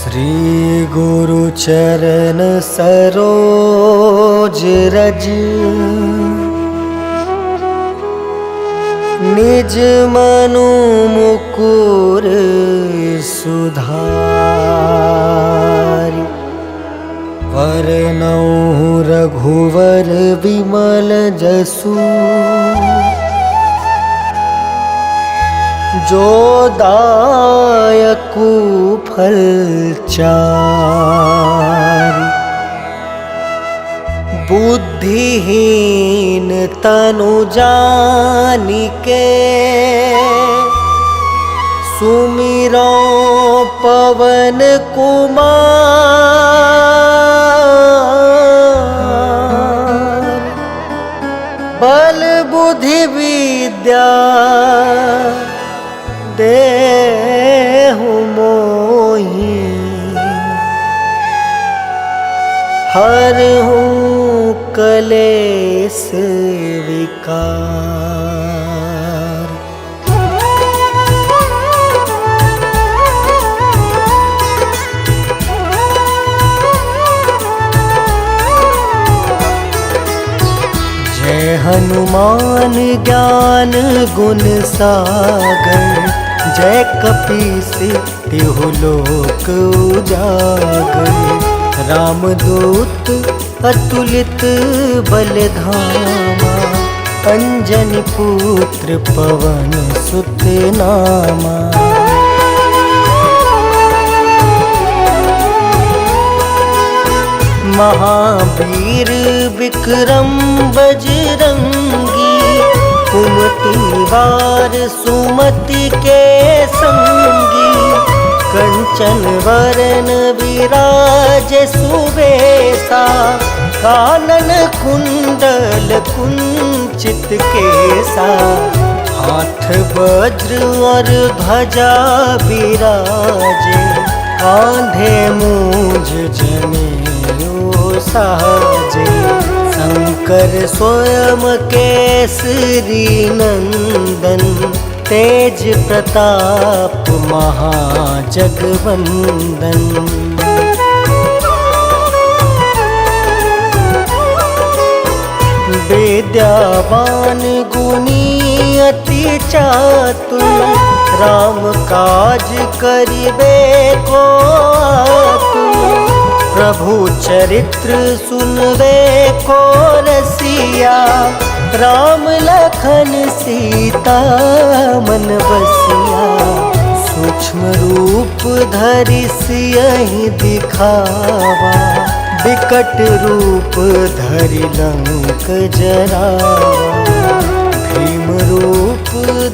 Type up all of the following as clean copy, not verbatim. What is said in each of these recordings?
श्री गुरु चरण सरोज रज निज मनु मुकुर सुधारि वरनौ रघुवर विमल जसु जो दायकु फल चारि बुद्धिहीन तनु जानिके सुमिरो पवन कुमार बल बुद्धि विद्या देहु मोहि हरहु कलेस विकार। जय हनुमान ज्ञान गुण सागर जय कपीस तिहु लोक उजागर रामदूत अतुलित बलधामा अंजनी पुत्र पवन सुत नामा। महावीर विक्रम बजरंगी कुमति वार सुमति के संगी कंचन वरन विराज सुबेसा कानन कुंडल कुंचित केसा हाथ वज्र और ध्वजा विराजे कांधे मूंज जनेऊ साजे शंकर स्वयं केसरी नंदन तेज प्रताप महाजगवंदन। विद्यावान गुणी अति चातुर राम काज करिबे को आतुर प्रभु चरित्र सुनबे को रसिया राम लखन सीता मन बसिया सूक्ष्म रूप धरि सियहि दिखावा विकट रूप धरि लंक जरावा भीम रूप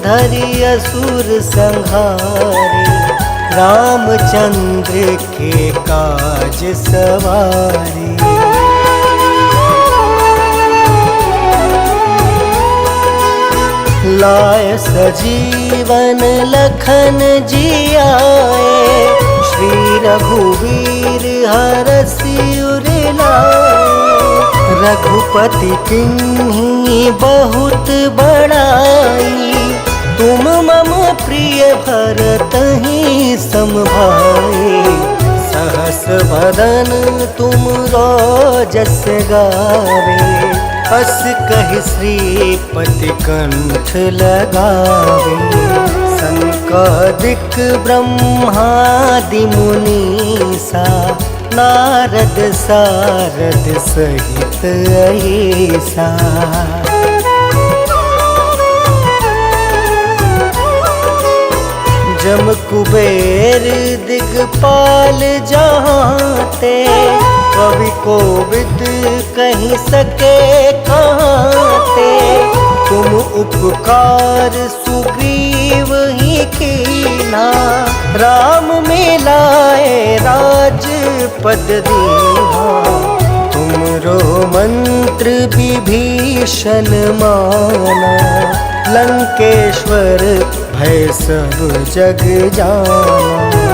धरि असुर संहारे रामचंद्र के काज सवारे। लाय सजीवन लखन जियाए श्री रघुवीर हरषि उर लाए रघुपति किन्हीं बहुत बड़ाई तुम मम प्रिय भरतहि सम भाई सहस बदन तुम जस गावे अस कहि श्रीपति कंठ लगावे संकादिक ब्रह्मादि मुनीसा नारद सारद सहित अहिसा। जम कुबेर दिगपाल जहाँते कवि कोविद कहीं सके कहाँते तुम उपकार सुग्रीव ही कीना राम मिलाए राजपद दीना तुमरो मंत्र विभीषण माना लंकेश्वर भय सब जग जाना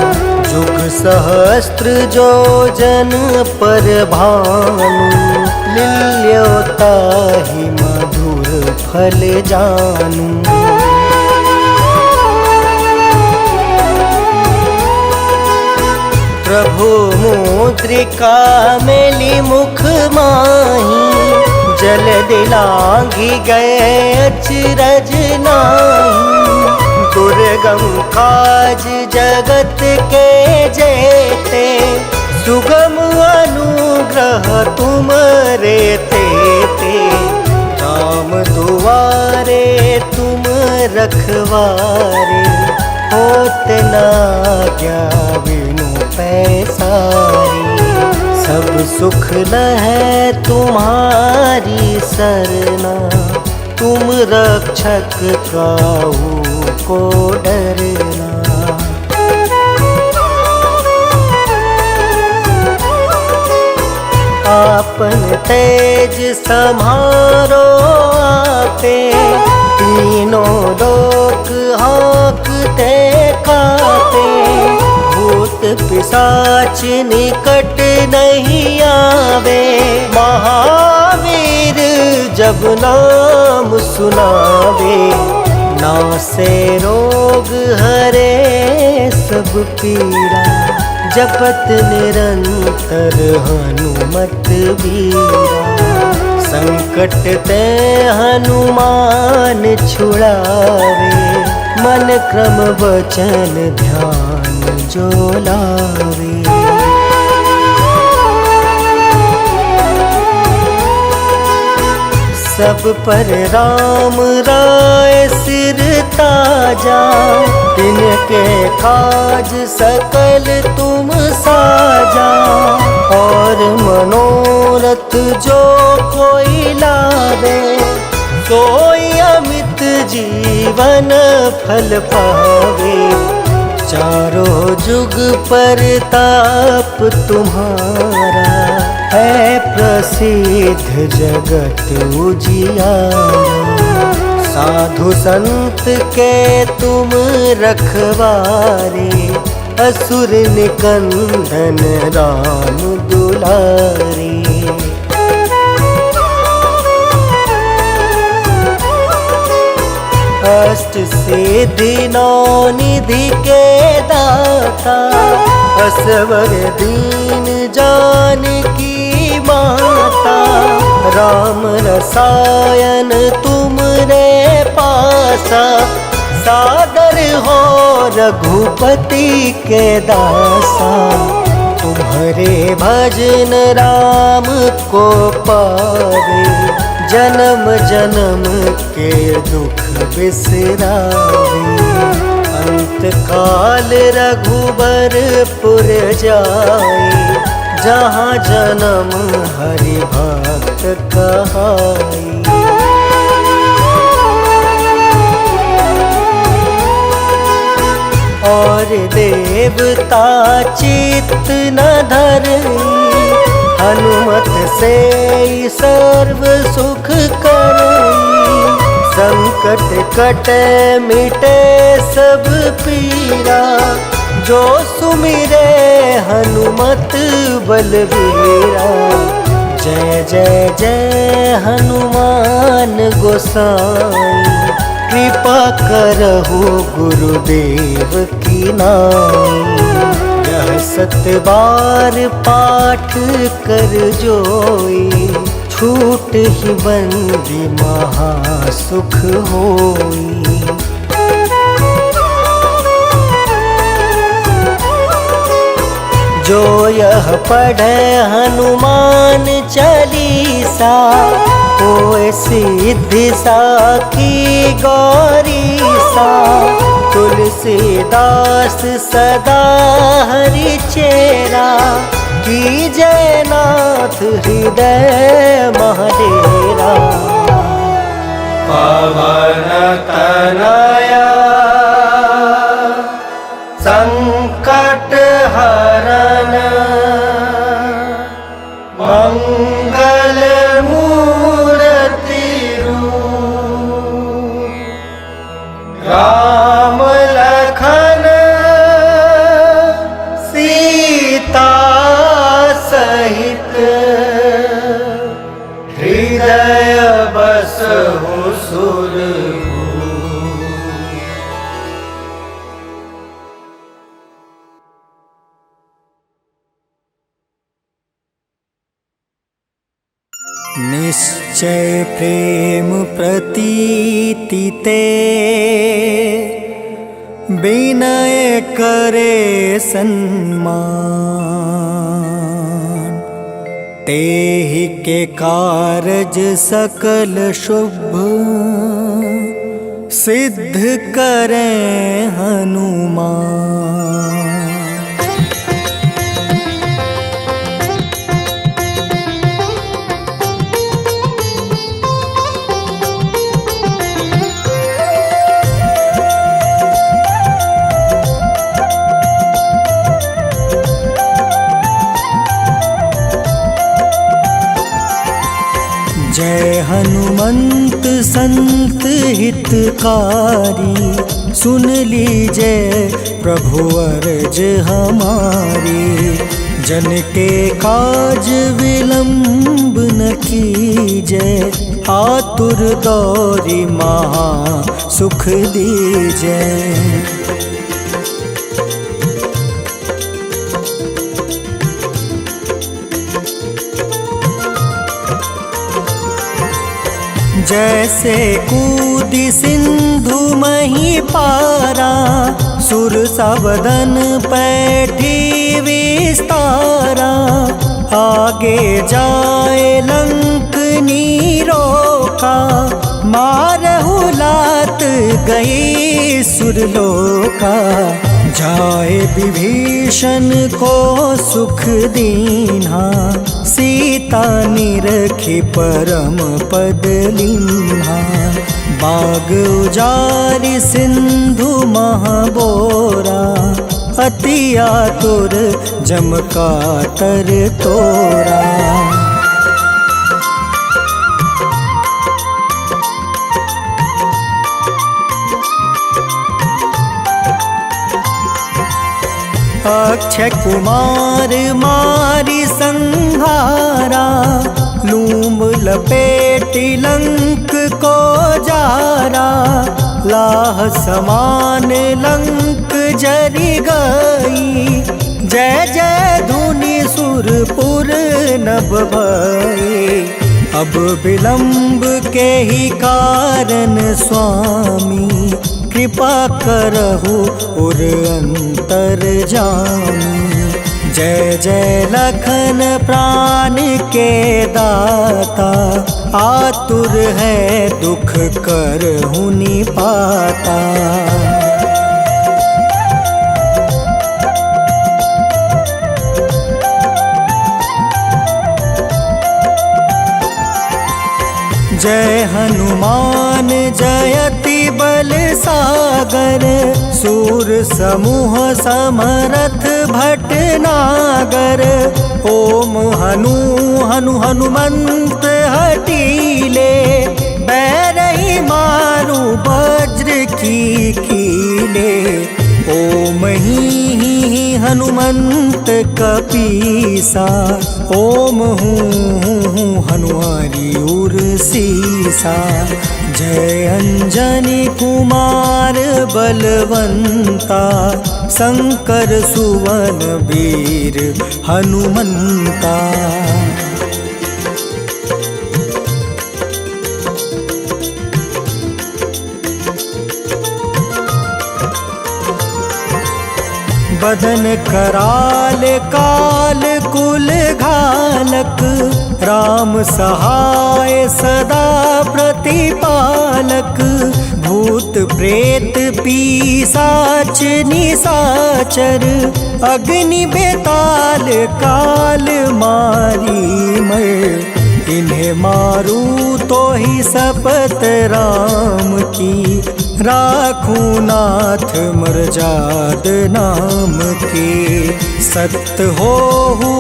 जुग सहस्त्र जो जन पर भानु लील्योताहि मधुर फल जानू। प्रभु मुद्रिका मेली मुख माही, जल दिलांघी गए अचरज नाही। दुर्गम काज जगत के जेते, सुगम अनुग्रह तुम रे तेते। राम दुआरे तुम रखवारे, होत ना क्या बिनु पैसारे। सब सुख लहै तुम्हारी सरना, तुम रक्षक काहू को डरना। आपन तेज समारो आपे, तीनों लोक हाँकते कापे। भूत पिशाच निकट नहीं आवे, महावीर जब नाम सुनावे। नासे रोग हरे सब पीड़ा, जपत निरंतर हनुमत बीरा। संकट ते हनुमान छुड़ावे, मन क्रम वचन ध्यान जो लावे। सब पर राम राय सिर ताजा, तिनके काज सकल तुम साजा। और मनोरथ जो कोई लावे, सोई अमित जीवन फल पावे। चारों जुग परताप तुम्हारा, है प्रसिद्ध जगत उजियारा। साधु संत के तुम रखवारे, असुर निकंदन राम दुलारे। अष्ट सिद्धि नौ निधि के दाता, असवर दीन जानकी माता। राम रसायन तुम रे पासा, सादर हो रघुपति के दासा। तुम्हारे भजन राम को पावे, जन्म जन्म के दुख बिसरावे। अंत काल रघुबरपुर जाए, जहाँ जन्म हरि भक्त कहाई। और देवता चित्त न धरई, हनुमत से सर्व सुख करई। संकट कटे मिटे सब पीरा, जो सुमिरे हनुमत बलबीरा। जय जय जय हनुमान गोसाई, कृपा करहु गुरुदेव की नाई। यह 7 बार पाठ कर जोई, छूट ही बंदी महासुख होई। जो यह पढ़े हनुमान चालीसा, होए सिद्धि साखी गौरीसा। तुलसीदास सदा हरि चेरा, की जयनाथ हृदय महडेरा। पवन तनया संकट हरन, मंगल मूर्ति रूप। राम लखन सीता सहित, हृदय बसहु सुरभूप। निश्चय प्रेम प्रतीति ते विनय करे सन्मान। तेहि के कारज सकल शुभ सिद्ध करें हनुमान। जय हनुमंत संत हितकारी, सुन लीजिए प्रभु अर्ज हमारी। जन के काज विलंब न कीजय, आतुर दौरी महा सुख दीजय। जैसे कूदी सिंधु मही पारा, सुरसा बदन पैठी विस्तारा। आगे जाए लंक नीरोका, मारहु लात गई सुरलोका। जाए विभीषण को सुख दीन्हा, सीता निरखी परम पद लीन्हा। बाग उजारि सिंधु महाबोरा, अति आतुर जम कातर तोरा। अक्षय कुमार मारी संहारा, लूम लपेटी लंक को जारा। लाह समान लंक जरि गई, जय जय धुनि सुरपुर नभ भई। अब विलंब के ही कारण स्वामी, कृपा करहु उर अंतर जामी। जय जय लखन प्राण के दाता, आतुर है दुख करहु निपाता। जय हनुमान जयति बल सागर, सूर समूह समरथ भटनागर। ओम हनु हनु हनुमंत हटीले, बैरही मारू वज्र की कीले। ओम ही हनुमंत कपीसा, ओम हूँ हनुमारी उर सीसा। जय अंजनी कुमार बलवंता, शंकर सुवन वीर हनुमंता। बदन कराल काल कुल घालक, राम सहाय सदा प्रतिपालक। भूत प्रेत पिशाच निशाचर, अग्नि बेताल काल मारी मर। इन्हें मारू तो ही शपथ राम की, राखूं नाथ मर्जाद नाम की। सत्य हो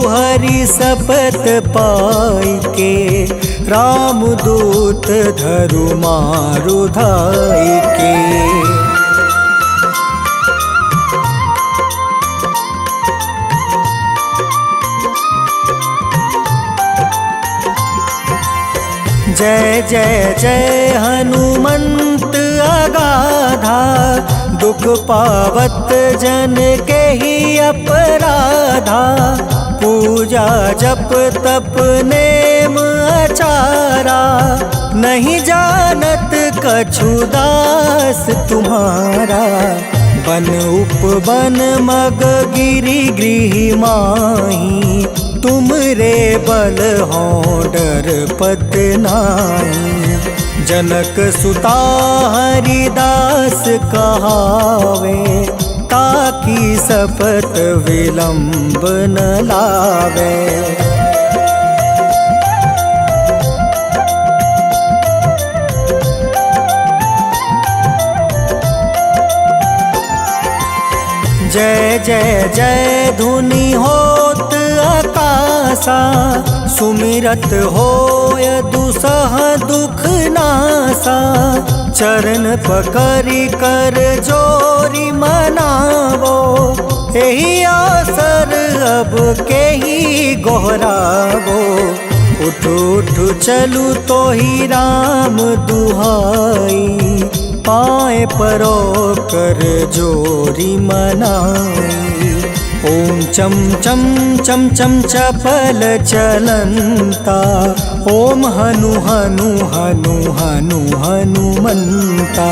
हरि शपथ पाई के, राम दूत धरु मारु धाई के। जय जय जय हनुमंत अगाधा, दुख पावत जन के ही अपराधा। पूजा जप तप नेम अचा दुलारा, नहीं जानत कछु दास तुम्हारा। बन उपवन मग गिरि गृह माही, तुम रे बल हो डर पत नाई। जनक सुता हरिदास कहावे, ताकि सपत विलंब न लावे। जय जय जय धुनि होत आकाशा, सुमिरत होय दुसह दुख नासा। चरण पकड़ि कर जोरी मनावो, एहि आसर अब केहि गोहरावो। उठ उठ चलू तो ही राम दुहाई, पाए परो कर जोरी मनाई। ओम चम चम चम चम चपल चलंता, ओम हनु हनु हनु हनु हनुमंता।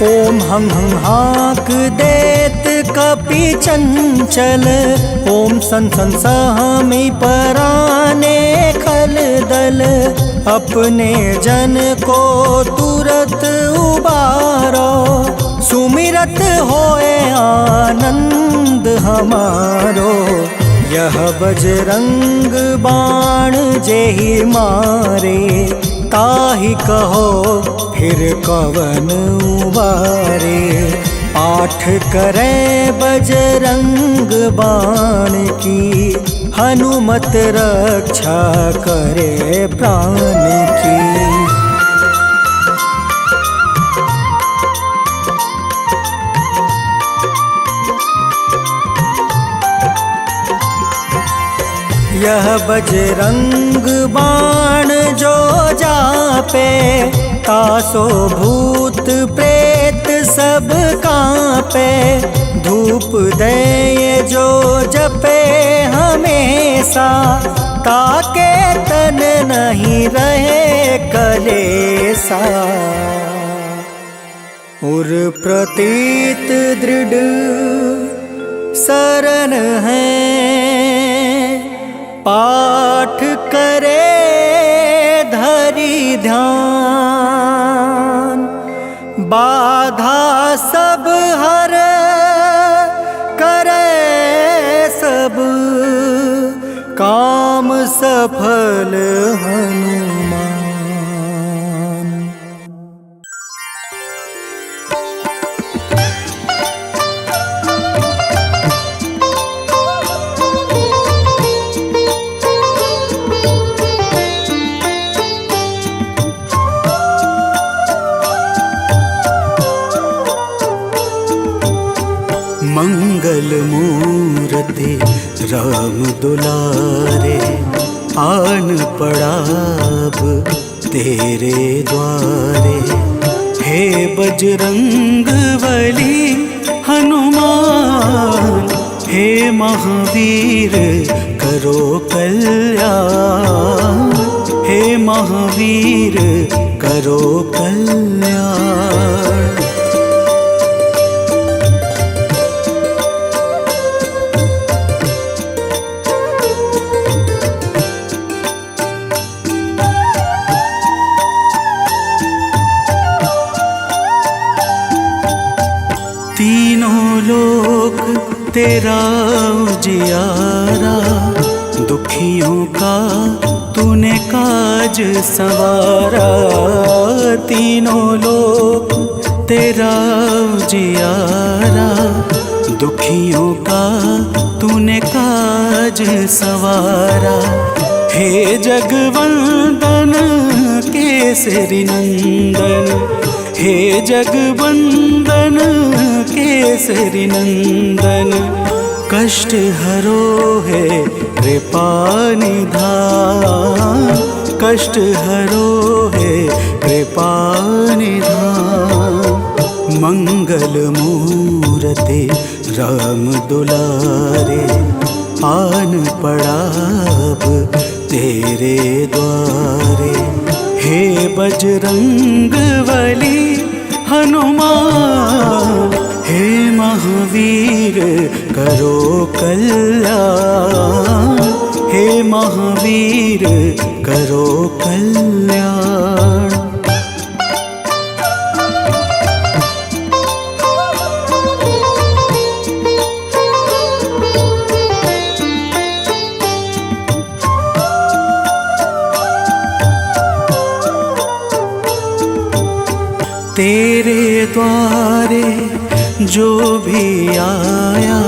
ओम हं हं हाक देत कपि चंचल, ओम सन सन सहमी पराने खल दल। अपने जन को तुरत उबारो, सुमिरत होए आनंद हमारो। यह बजरंग बाण जेहि मारे, ताहि कहो फिर कवन उबारे। पाठ करे बजरंग बाण की, हनुमत रक्षा करे प्राण की। यह बजरंग बाण जो जापे, तासो भूत प्रेत सब कांपे। धूप दे जो जपे हमेशा, ताके तन नहीं रहे कलेसा। उर प्रतीत दृढ़ शरण है, पाठ करे धरि ध्यान। बाधा सब हर करे सब, काम सफल हनुमान। मंगल मूर्ति राम दुलारे, आन पड़ाब तेरे द्वारे। हे बजरंग बली हनुमान, हे महावीर करो कल्याण। हे महावीर करो कल्याण। तीनों लोक तेरा उजियारा, दुखियों का तूने काज संवारा। तीनों लोक तेरा उजियारा, दुखियों का तूने काज संवारा। हे जगवंदन केसरी नंदन, हे जगवंदन केसरी नंदन। कष्ट हरो है कृपा निधान, कष्ट हरो है कृपा निधान। मंगल मूरते राम दुलारे, आन पड़ा अब तेरे द्वारे। हे बजरंग बली हनुमान, हे महावीर करो कल्याण, हे महावीर करो कल्याण। तेरे द्वारे जो भी आया,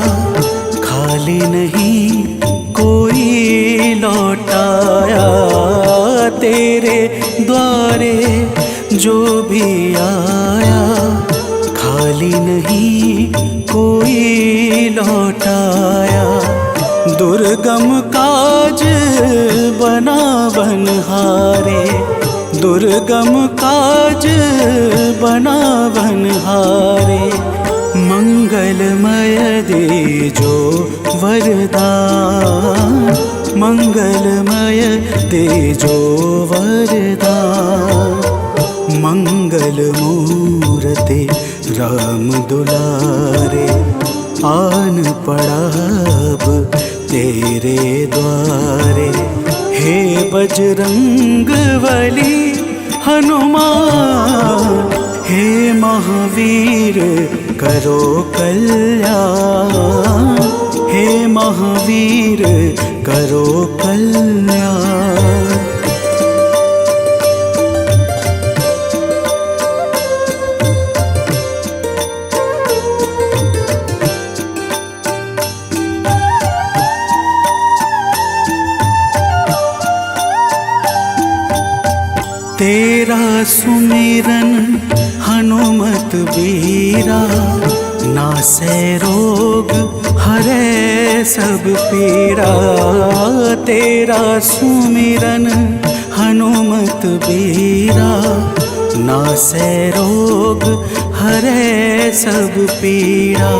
खाली नहीं कोई लौटाया। तेरे द्वारे जो भी आया, खाली नहीं कोई लौटाया। दुर्गम काज बना बनहारे, दुर्गम काज बना बनहारे। मंगलमय दे जो वरदान, मंगलमय दे जो वरदान। मंगल मूरते राम दुलारे, आन पड़ा अब तेरे द्वारे। हे बजरंग बली हनुमान, हे महावीर करो कल्याण, हे महावीर करो कल्याण। तेरा सुमिरन हनुमत बीरा, नासै रोग हरै सब पीरा। तेरा सुमिरन हनुमत बीरा, नासै रोग हरै सब पीरा।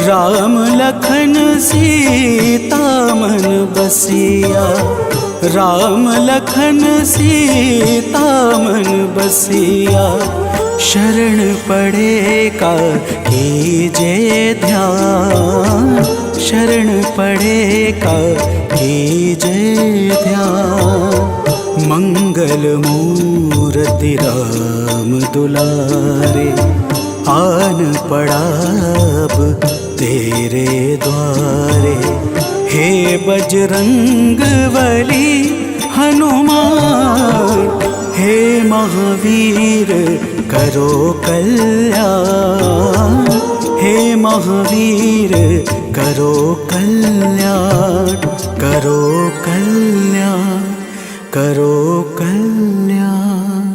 राम लखन सीता मन बसिया, राम लखन सीता मन बसिया। शरण पड़े का कीजे ध्यान, शरण पड़े का कीजे ध्यान। मंगल मूरति राम दुलारे, आन पड़ा अब तेरे द्वारे। हे बजरंग बली हनुमान, हे महावीर करो कल्याण, हे महावीर करो कल्याण। करो कल्याण, करो कल्याण।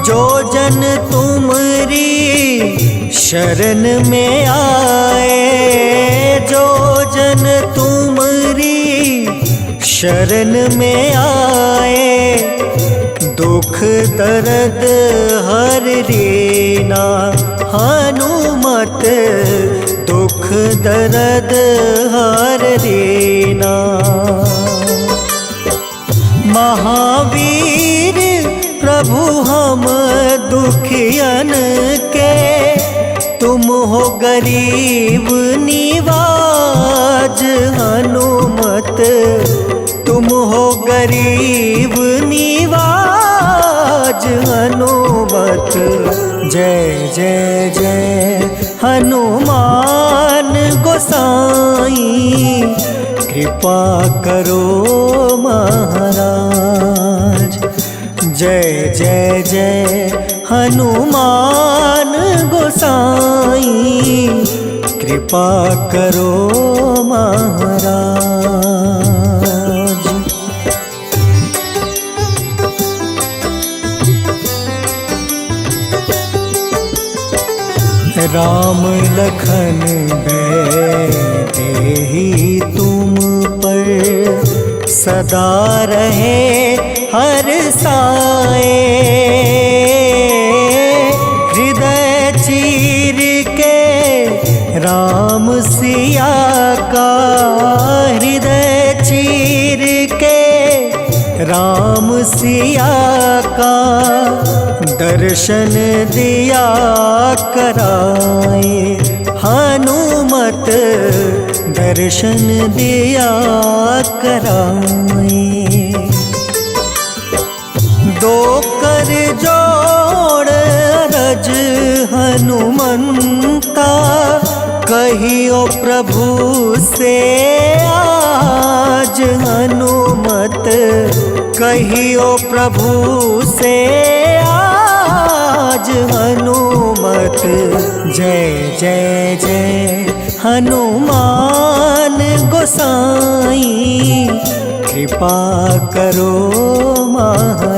जो जन तुमरी शरण में आए, जो जन तुमरी शरण में आए। दुख दर्द हर रीना हनुमत, दुख दर्द हर रीना। महावीर प्रभु हम दुखियन के, तुम हो गरीब निवाज हनुमत, तुम हो गरीब निवाज हनुमत। जय जय जय हनुमान गोसाई, कृपा करो महाराज। जय जय जय हनुमान गोसाई, कृपा करो महाराज। राम लखन देहि तुम पर सदा रहे हर साए। हृदय चीर के राम सिया का, हृदय चीर के राम सिया का दर्शन दिया कराए। हनुमत दर्शन दिया कराए। दो कर जोड़ अरज हनुमंता, कहियो प्रभु से आज। हनुमत कहियो प्रभु से आज। हनुमत जय जय जय हनुमान गोसाई, कृपा करो महाराज।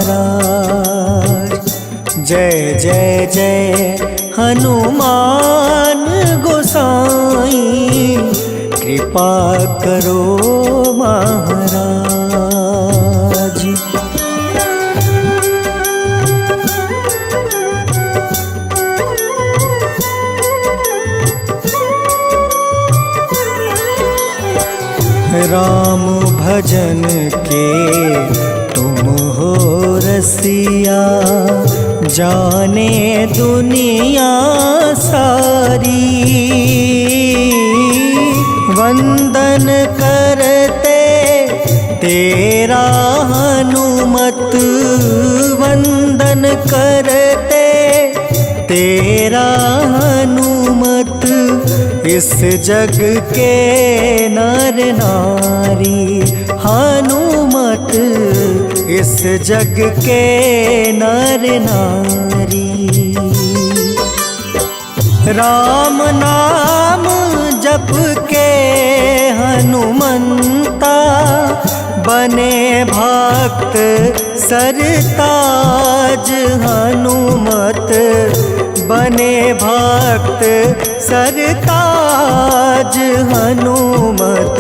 जय जय जय हनुमान गोसाई, कृपा करो महाराज। राम भजन के तुम हो रसिया, जाने दुनिया सारी। वंदन करते तेरा हनुमत, वंदन करते तेरा हनुमत। इस जग के नर नारी हनुमत, इस जग के नर नारी। राम नाम जप के हनुमंता, बने भक्त सरताज। हनुमत बने भक्त सरताज। हनुमत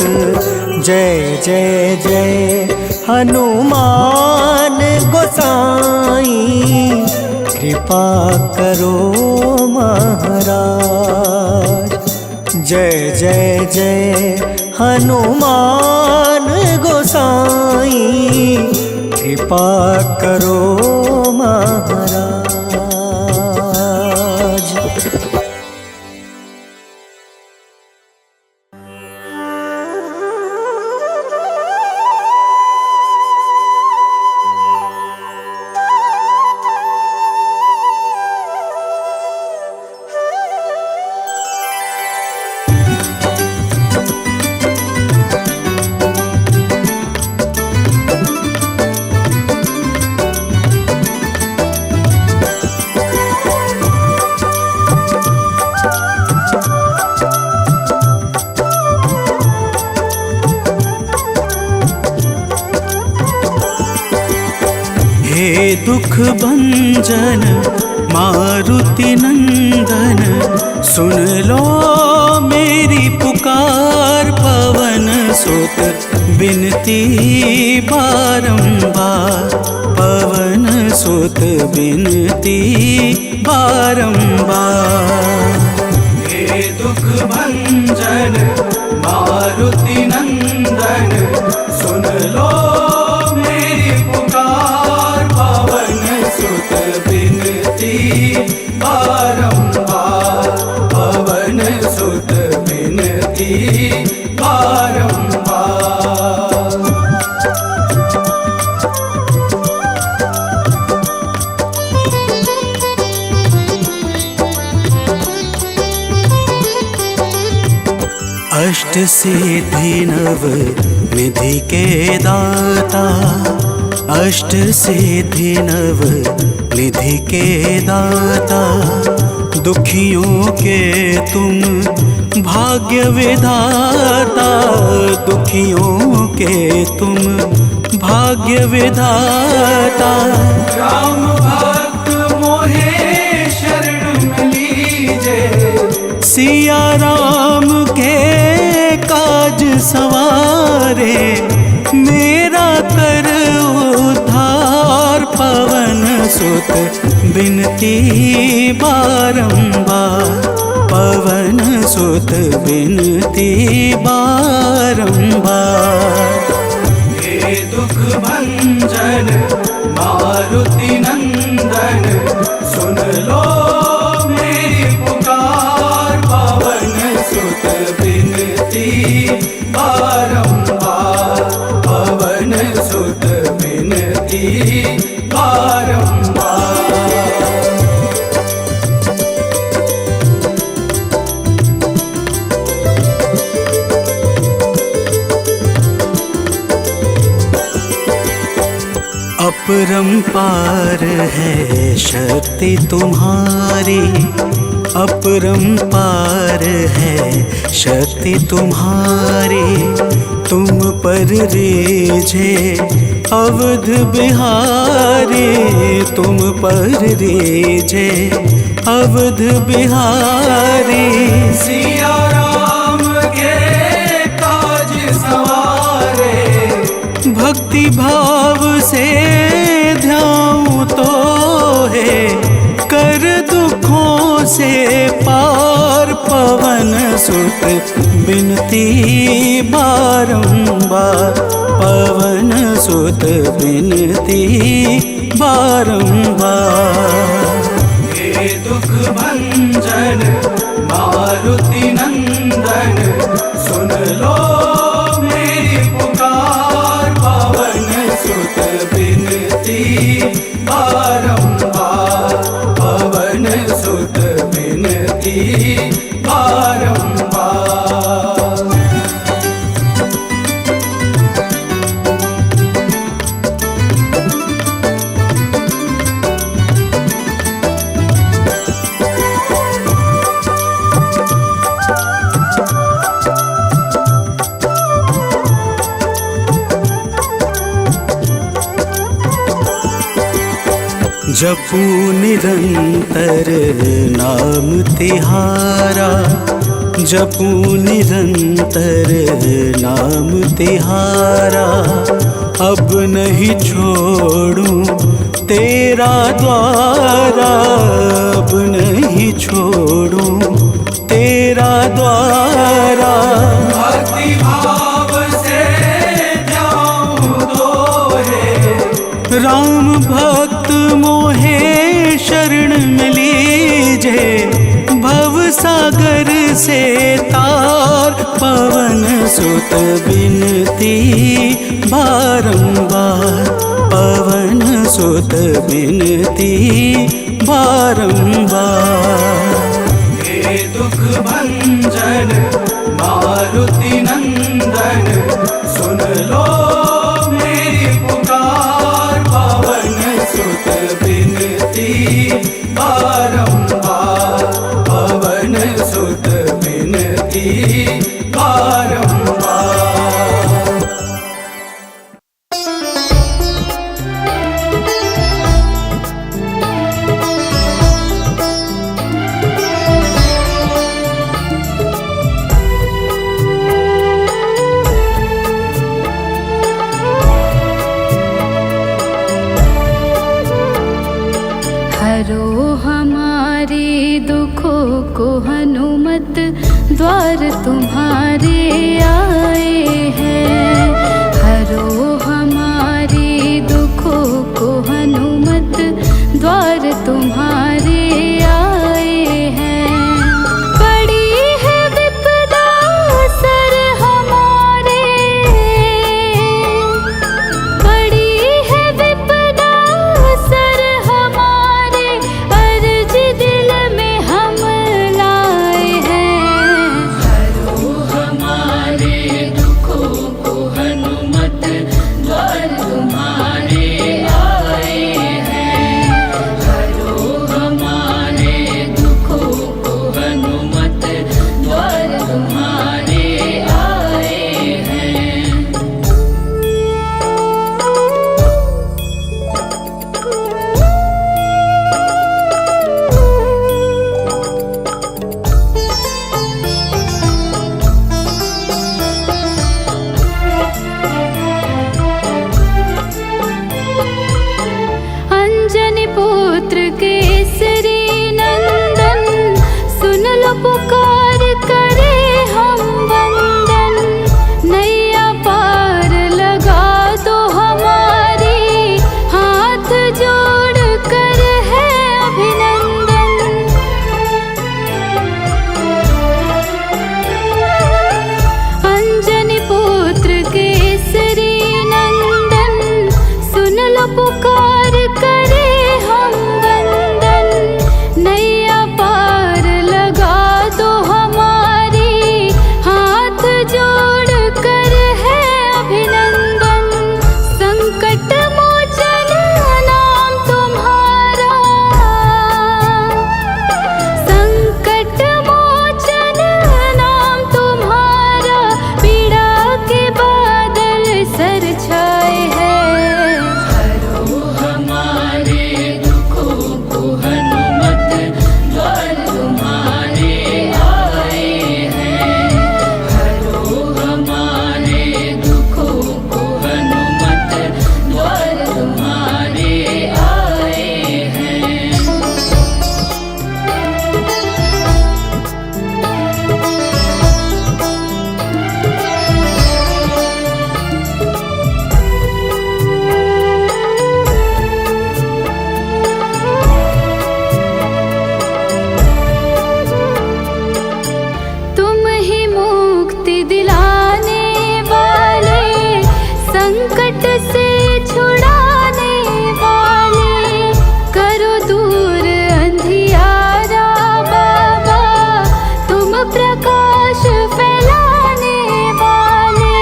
जय जय जय हनुमान गोसाई, कृपा करो महाराज। जय जय जय हनुमान गोसाई, कृपा करो महाराज। हे दुख भंजन मारुति नंदन, सुन लो मेरी पुकार। पवन सुत बिनती बारंबार, पवन सुत बिनती बारंबार। हे दुख भंजन मारुति नंदन, सुन लो मेरी पुकार। पवन सुत बिनती बारंबार, पवन सुत बिनती बारंबार। अष्ट सिद्धि नव निधि के दाता, अष्ट सिद्धि नव निधि के दाता। दुखियों के तुम भाग्य विधाता, दुखियों के तुम भाग्य विधाता। राम भक्त मोहे शरण लीजे, राम के काज सवारे, मेरा कर उद्धार पवन सुत बिनती बारंबार, पवन सुत बिनती बारंबार। हे दुख भंजन मारुति नंदन, सुन लो मेरी पुकार, पवन सुत बिनती बारंबार, पवन सुत बिनती बारंबार। अपरंपार है शक्ति तुम्हारी, अपरंपार है शक्ति तुम्हारी, तुम पर रीझे अवध बिहारी, तुम पर रीझे अवध बिहारी। सिया राम के काज सवारे, भक्ति भाव से ध्याऊं तो है, कर दुखों से पार, पवन सुत बिनती बारंबार, पवन सुत बिनती बारंबार। हे दुख भंजन मारुति नंदन, सुन लो मेरी पुकार, पवन सुत बिनती बारंबार, पवन सुत बिनती बारंबार। जपू निरंतर नाम तिहारा, जपू निरंतर नाम तिहारा, अब नहीं छोड़ूं तेरा द्वारा, अब नहीं छोड़ूं तेरा द्वारा। भक्ति भाव से ध्याऊं तो है, राम भक्त मोहे शरण में लीजे, भव सागर से तार, पवन सुत बिनती बारंबार, पवन सुत बिनती बारंबार। हे दुख भंजन मारुति नंदन, सुन लो मेरी पुकार, पवन सुत बिनती बारंबार, पवन सुत बिनती बारंबार। हरो हमारे दुखों को हनुमत, द्वार तुम्हारे आए हैं। हरो हमारे दुखों को हनुमत, द्वार तुम्हारे आए हैं। पड़ी है विपदा सर हमारे, पड़ी है विपदा सर हमारे, अर्ज दिल में हम लाए हैं। हरो हमारे केसरी नंदन सुन लो पुकार करे हम वंदन। नैया पार लगा दो हमारी हाथ जोड़ कर है अभिनंदन। अंजनी पुत्र केसरी नंदन सुन लो पुकार करे हम वंदन। नैया पार लगा दो हमारी हाथ जोड़ कर है अभिनंदन। संकट मोचन नाम तुम्हारा, संकट मोचन नाम तुम्हारा, पीड़ा के बादल सर छाए हैं। हरो हमारे दुखों को हनुमत, द्वार तुम्हारे आए हैं। हरो हमारे दुखों को हनुमत, द्वार तुम्हारे आए हैं। तुम ही मुक्ति दिलाने वाले, संकट से छुड़ाने वाले, करो दूर अंधियारा बाबा, तुम प्रकाश फैलाने वाले।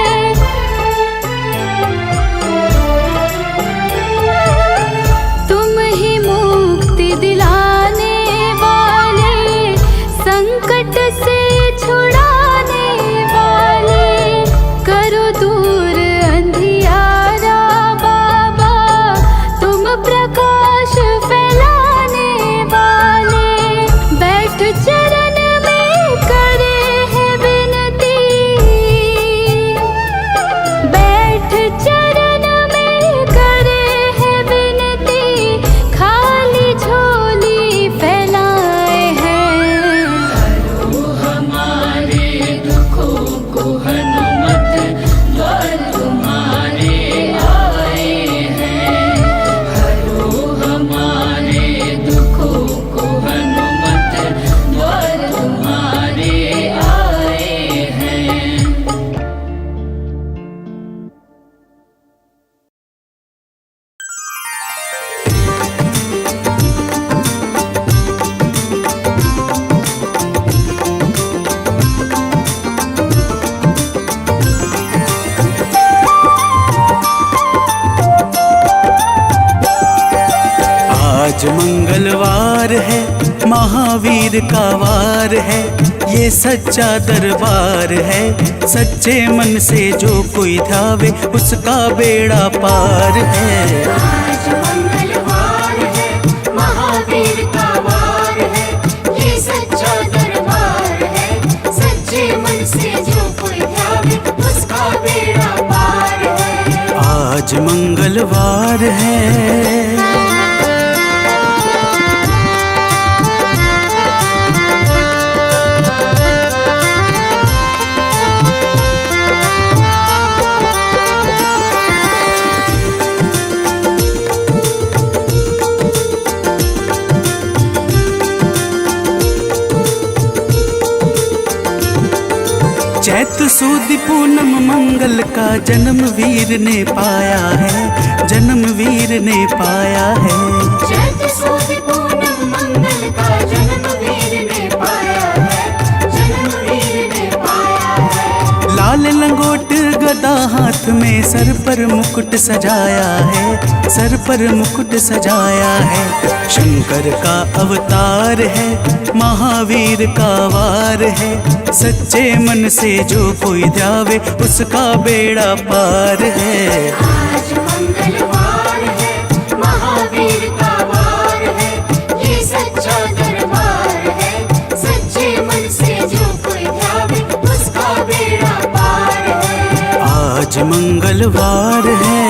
तुम ही मुक्ति दिलाने वाले, संकट से छुड़ाने वाले, करो दूर अंधियारा बाबा, तुम प्रकाश फैलाने वाले। बैठ चरण में करे है विनती, बैठ चरण में करे है विनती, खाली झोली फैलाए हैं। हरो हमारे दुखों को हनुमत, द्वार तुम्हारे आए हैं। हरो हमारे दुखों को हनुमत, द्वार तुम्हारे आए हैं। आज मंगलवार है, महावीर का वार है, ये सच्चा दरबार है। सच्चे मन से जो कोई ध्यावे उसका बेड़ा पार है। आज मंगलवार है, महावीर का वार है, ये सच्चा दरबार है। सच्चे मन से जो कोई ध्यावे उसका बेड़ा पार है। आज मंगलवार है। चैत सुदी पूनम मंगल का जन्म वीर ने पाया है, जन्म वीर ने पाया है। चैत सुद पूनम मंगल का जन्म वीर ने पाया है, जन्म वीर ने पाया है। लाल लंगोट गदा हाथ में, सर पर मुकुट सजाया है, सर पर मुकुट सजाया है। शंकर का अवतार है, महावीर का वार है। सच्चे मन से जो कोई ध्यावे उसका बेड़ा पार है। आज मंगलवार है, महावीर का वार है, ये सच्चा दरबार है। सच्चे मन से जो कोई ध्यावे उसका बेड़ा पार है। आज मंगलवार है।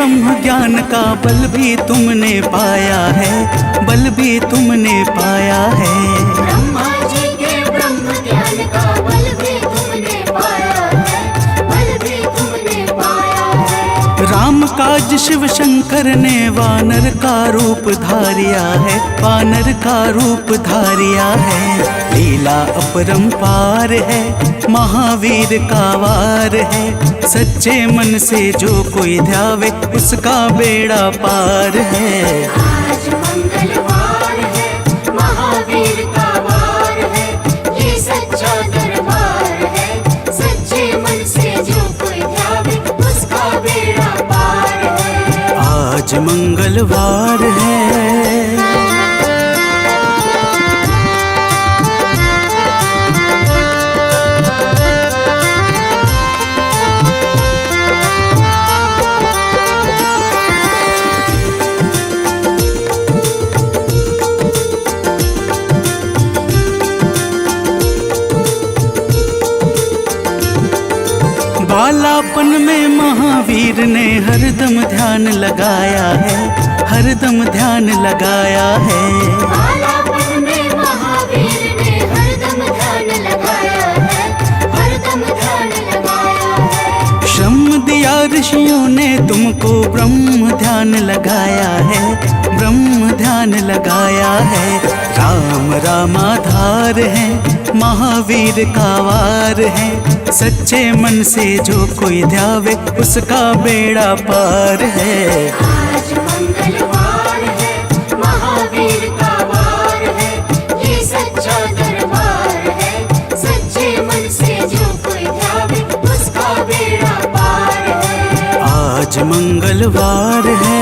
ब्रह्म ज्ञान का बल भी तुमने पाया है, बल भी तुमने पाया है। ब्रह्मा जी के ब्रह्म ज्ञान का बल भी तुमने पाया है, बल भी तुमने पाया है। राम काज शिव शंकर ने वानर का रूप धारिया है, वानर का रूप धारिया है। लीला अपरंपार है, महावीर का वार है। सच्चे मन से जो कोई ध्यावे उसका बेड़ा पार है। आज मंगलवार है, महावीर का वार है, ये सच्चा दरबार है। सच्चे मन से जो कोई ध्यावे उसका बेड़ा पार है। आज मंगलवार है। बालापन में महावीर ने हरदम ध्यान लगाया है, हरदम ध्यान लगाया है। बालापन में महावीर ने हरदम ध्यान लगाया है, हरदम ध्यान लगाया है। श्रम दिया ऋषियों ने तुमको, ब्रह्म ध्यान लगाया है, ब्रह्म ध्यान लगाया है। राम रामाधार है, महावीर का वार है। सच्चे मन से जो कोई ध्यावे उसका बेड़ा पार है। आज मंगलवार है, महावीर का वार है, ये सच्चा दरबार है। सच्चे मन से जो कोई ध्यावे उसका बेड़ा पार है। आज मंगलवार है।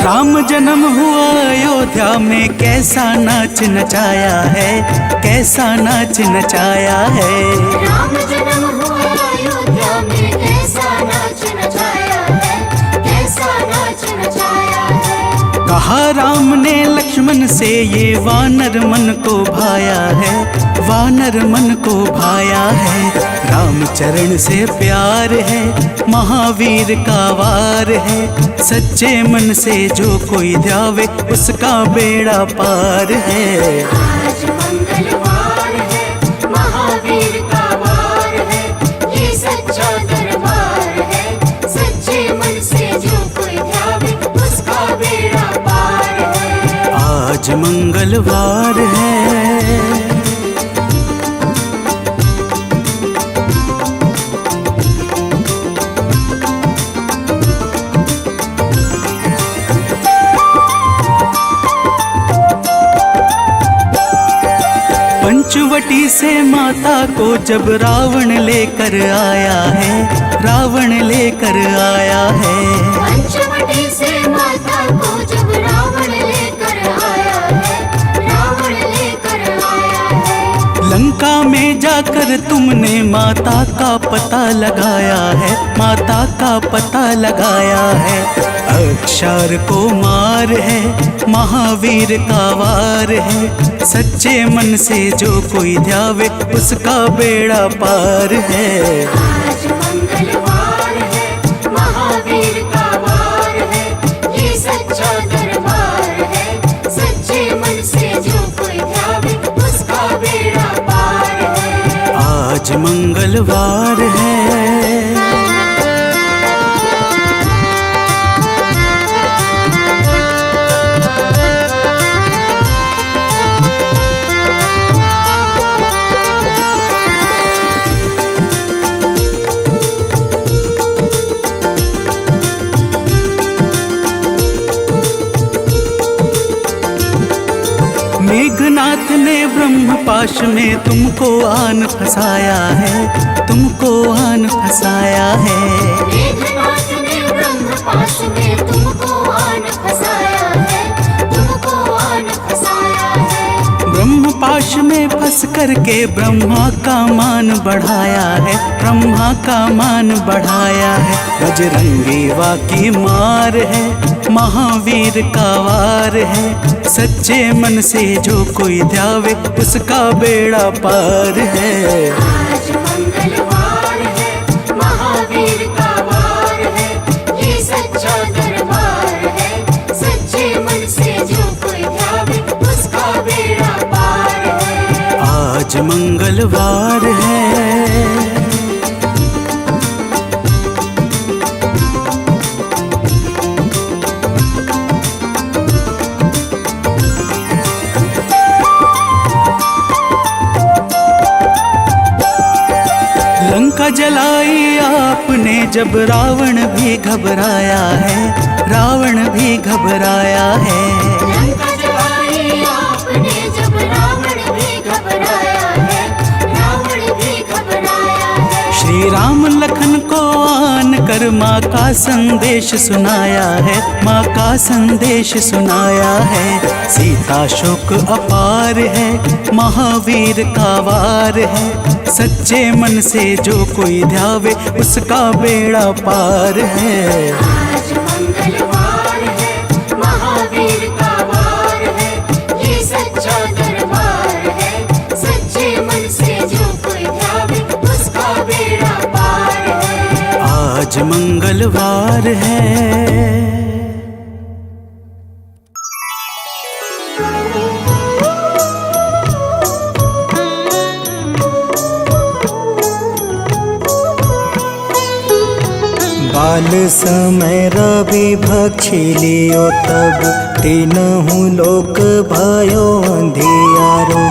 राम जन्म हुआ अयोध्या में, कैसा नाच नचाया है, कैसा नाच नचाया है। राम जन्म हुआ अयोध्या में, कैसा नाच नचाया है, कैसा नाच नचाया है। कहा राम ने लक्ष्मण से, ये वानर मन को भाया है, वानर मन को भाया है। राम चरण से प्यार है, महावीर का वार है। सच्चे मन से जो कोई ध्यावे उसका बेड़ा पार है। आज मंगलवार है, महावीर का वार है, ये सच्चा दरबार है। सच्चे मन से जो कोई ध्यावे उसका बेड़ा पार है। आज मंगलवार है। पंचवटी से माता को जब रावण लेकर आया है, रावण लेकर आया है। पंचवटी से माता को जब रावण लेकर आया है, रावण लेकर आया है। लंका में जाकर तुमने माता का पता लगाया है, माता का पता लगाया है। अक्षर को मार है, महावीर का वार है। सच्चे मन से जो कोई ध्यावे उसका बेड़ा पार है। आज मंगलवार है, महावीर का वार है, ये सच्चा दरबार है। सच्चे मन से जो कोई ध्यावे उसका बेड़ा पार है। आज मंगलवार है। मेघनाथ ने ब्रह्म पाश में तुमको आन फंसाया है, तुमको आन फंसाया है। मेघनाथ ने ब्रह्म पाश में तुमको आन फंसाया है, तुमको आन फंसाया है। ब्रह्म पाश में फंस करके ब्रह्मा का मान बढ़ाया है, ब्रह्मा का मान बढ़ाया है। बजरंगी वाकी मार है, महावीर का वार है। सच्चे मन से जो कोई ध्यावे उसका बेड़ा पार है। आज मंगलवार है, महावीर का वार है, ये सच्चा दरबार है। सच्चे मन से जो कोई ध्यावे उसका बेड़ा पार है। आज मंगलवार है। लंका जलाई आपने जब रावण भी घबराया है, रावण भी घबराया है। लंका जलाई आपने जब रावण भी घबराया है, रावण भी घबराया है। श्री राम लखन को आन कर माँ का संदेश सुनाया है, माँ का संदेश सुनाया है। सीता शोक अपार है, महावीर का वार है। सच्चे मन से जो कोई ध्यावे उसका बेड़ा पार है। आज मंगलवार है, महावीर का वार है, ये सच्चा दरबार है। सच्चे मन से जो कोई ध्यावे उसका बेड़ा पार है। आज मंगलवार है। बाल समय रवि भक्षी लियो तब तीनहु लोक भयो अंधियारो।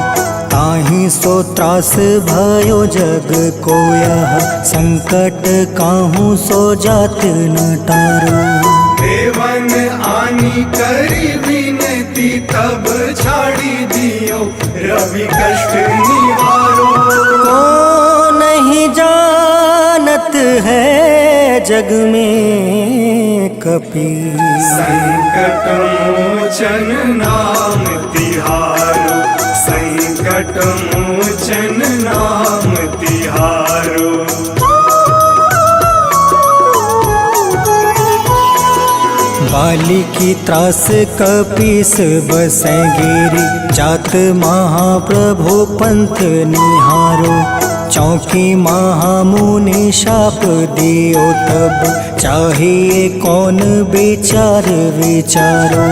ताहि सो त्रास भयो जग को यह संकट काहू सो जात न टारो। देवन आनी करी विनती तब छाड़ी दियो रवि कष्ट निवारो। को नहीं जानत है जग में कपि संकट मोचन नाम तिहारो, संकट मोचन नाम तिहारो। बाली की त्रास कपीस बसै गिरी। जात महाप्रभु पंथ निहारो। चौकी महामुनि शाप दियो तब चाहिए कौन विचार विचारो।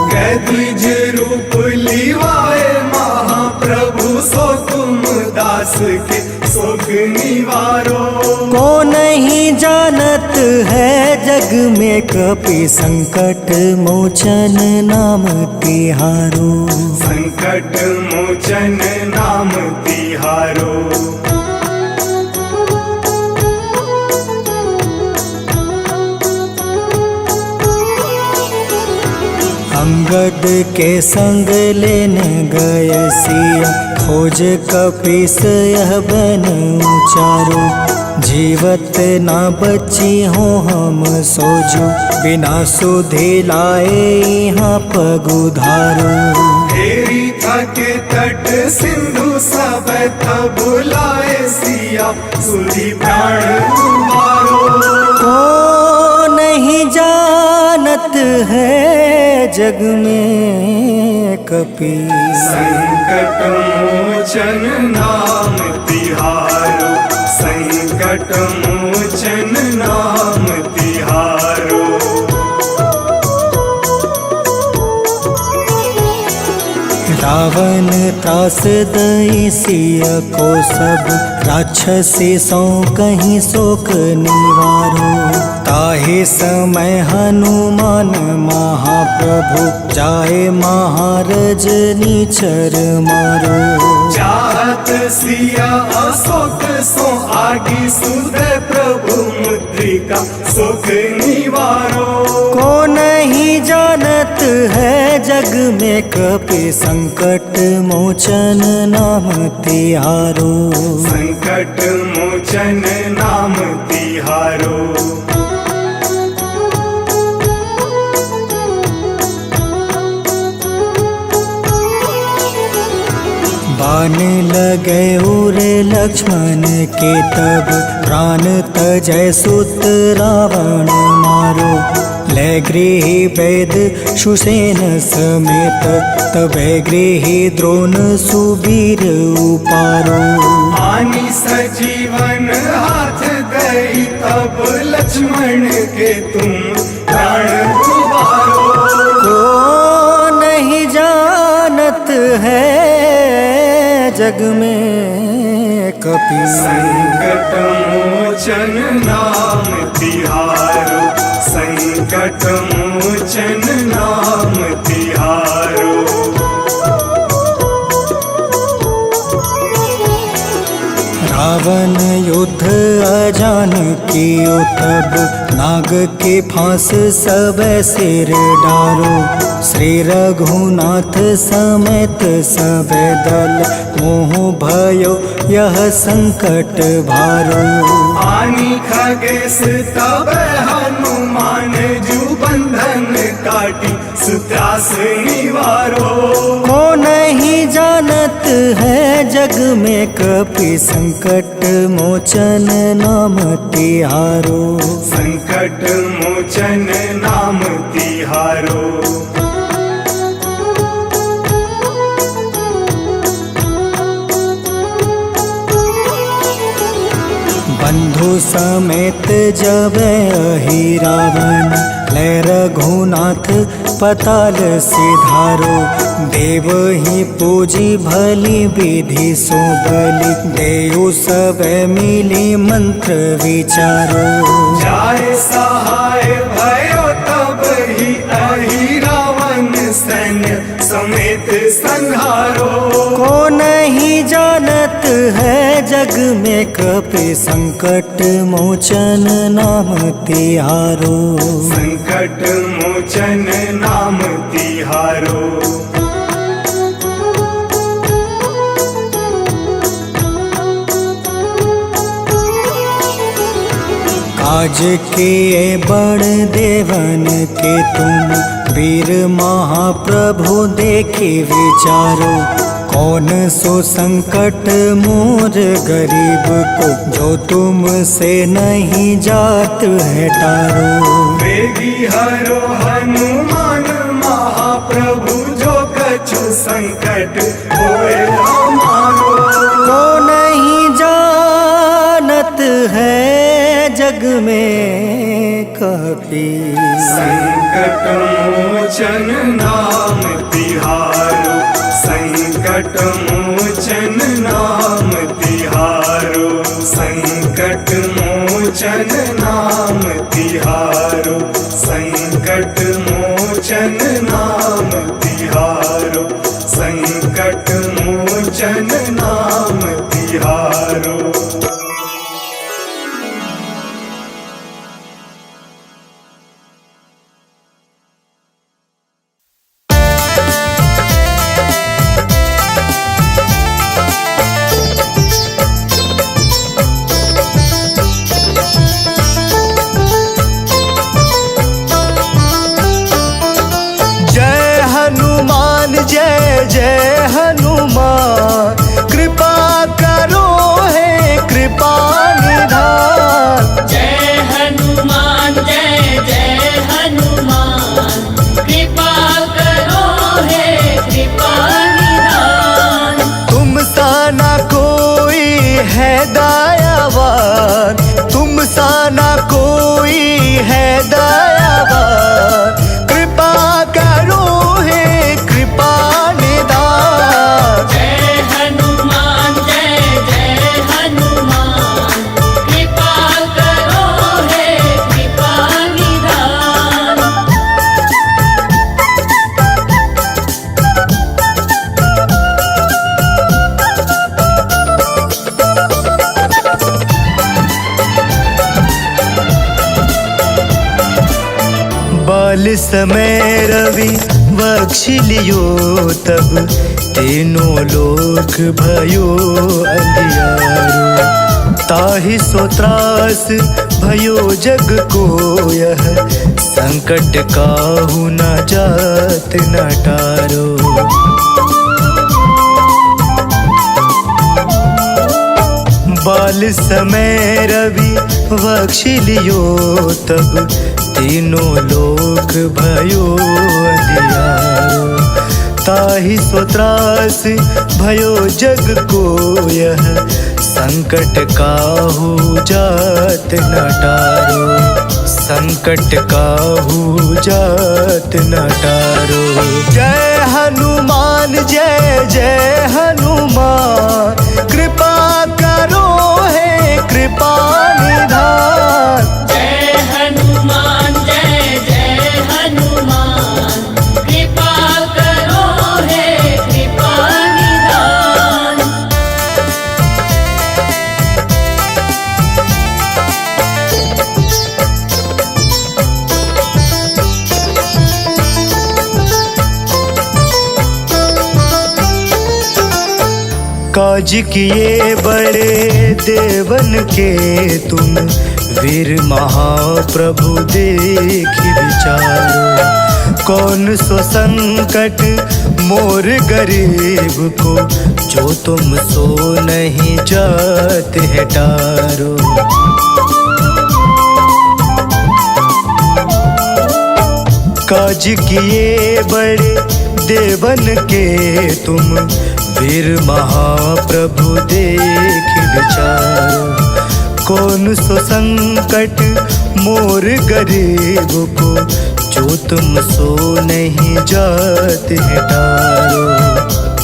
कैद्विज रूप लिवाए महाप्रभु सो तुम दास के सुख निवारो। को नहीं जानत है जग में कपि संकट मोचन नाम तिहारो। संकट मोचन नाम तिहारो। अंगद के संग लेने गए सिया। खोज कपीस यह बन उचारो। जीवत ना बची हो हम सोजो। बिना सुधि लाए यहाँ पगुधारो। तेरी थके तट सिंधु सब तब बुलाए सिया सुधी प्राण तुम्हारो। को नहीं जानत है जग में कपि संकट मोचन नाम तिहारो, संकट मोचन नाम तिहारो। रावण त्रास दई सिया को सब। राक्षसी सो कहीं शोक निवारो। ताहे समय हनुमान महाप्रभु जाए महारज नीचर मारो। चाहत सिया अशोक सो आगी सुधे प्रभु मुद्रिका सुख निवारो। को नहीं जानत है जग में कपि संकट मोचन नाम तिहारो। संकट मोचन नाम तिहारो। लक्ष्मण के तब प्राण तजय सुत रावण मारो। ले गृह वैद सुसेन समेत तबै गृह द्रोण सुबीर उपारो। आनी सजीवन हाथ गई तब लक्ष्मण के तुम प्राण उबारो। को नहीं जानत है जग में कपि संकट मोचन नाम तिहारो। संकट मोचन नाम तिहारो। रावण युद्ध अजान कियो तब नाग के फांस सब सिर डारो। श्री रघुनाथ समेत सब दल मोह भयो यह संकट भारो। आनी खगेश तब हनुमान जू बंधन काटी सुत्रास निवारो। को नहीं जानत है जग में कपि संकट मोचन नाम तिहारो। संकट मोचन नाम तिहारो। बंधु समेत जब अहि रावण ले रघुनाथ पताल सिधारो। देव ही पूजी भली विधि सो बलि देव सब मिली मंत्र विचारो। जाय सहाय भयो तब ही अहि रावण सैन्य समेत संहारो। को नहीं जानत है जग में कपि संकट मोचन नाम तिहारो। संकट मोचन नाम तिहारो। काज किए बड़ देवन के तुम वीर महाप्रभु देखी विचारो। कौन सो संकट मोर गरीब को जो तुमसे नहीं जात है टारो। वेगी हरो हनुमान महाप्रभु जो कछु संकट होए हमारो। को नहीं जानत है जग में कपि संकट मोचन नाम तिहारो। संकट मोचन नाम तिहारो। संकट मोचन नाम तिहारो। संकट मोचन नाम तिहारो। संकट मोचन नाम तिहारो। जय जय हनुमान कृपा करो है कृपा निधान। जय हनुमान जय जय हनुमान कृपा करो है कृपा निधान। तुम सा ना कोई है दयावान। तुम सा ना कोई है दयावान। कृपा करो है कृपा निधान। जय हनुमान जय जय हनुमान कृपा करो है कृपा निधान। बाल समय रवि बख्श लियो तब तीनों लोक भयो अंधियारो। ताहि सो त्रास भयो जग को यह संकट काहू न जात न टारो। बाल समय रवि बख्शिलियो तब तीनों लोक भयो अंधियारो। ताहि सो त्रास भयो जग को यह संकट काहू जात न टारो। संकट काहू जात न टारो। जय हनुमान जय जय हनुमान, कृपा करो हे कृपा निधान। जय हनुमान जय जय हनुमान, कृपा करो हे कृपा निधान। काज किए बड़े देवन के तुम, वीर महाप्रभु देखि विचारो। कौन सो संकट मोर गरीब को, जो तुम सो नहीं जाते है टारो। काज किए बड़े देवन के तुम, वीर महाप्रभु देखि विचारो। कौन सो संकट मोर गरीब को, जो तुम सो नहीं जाते है टारो।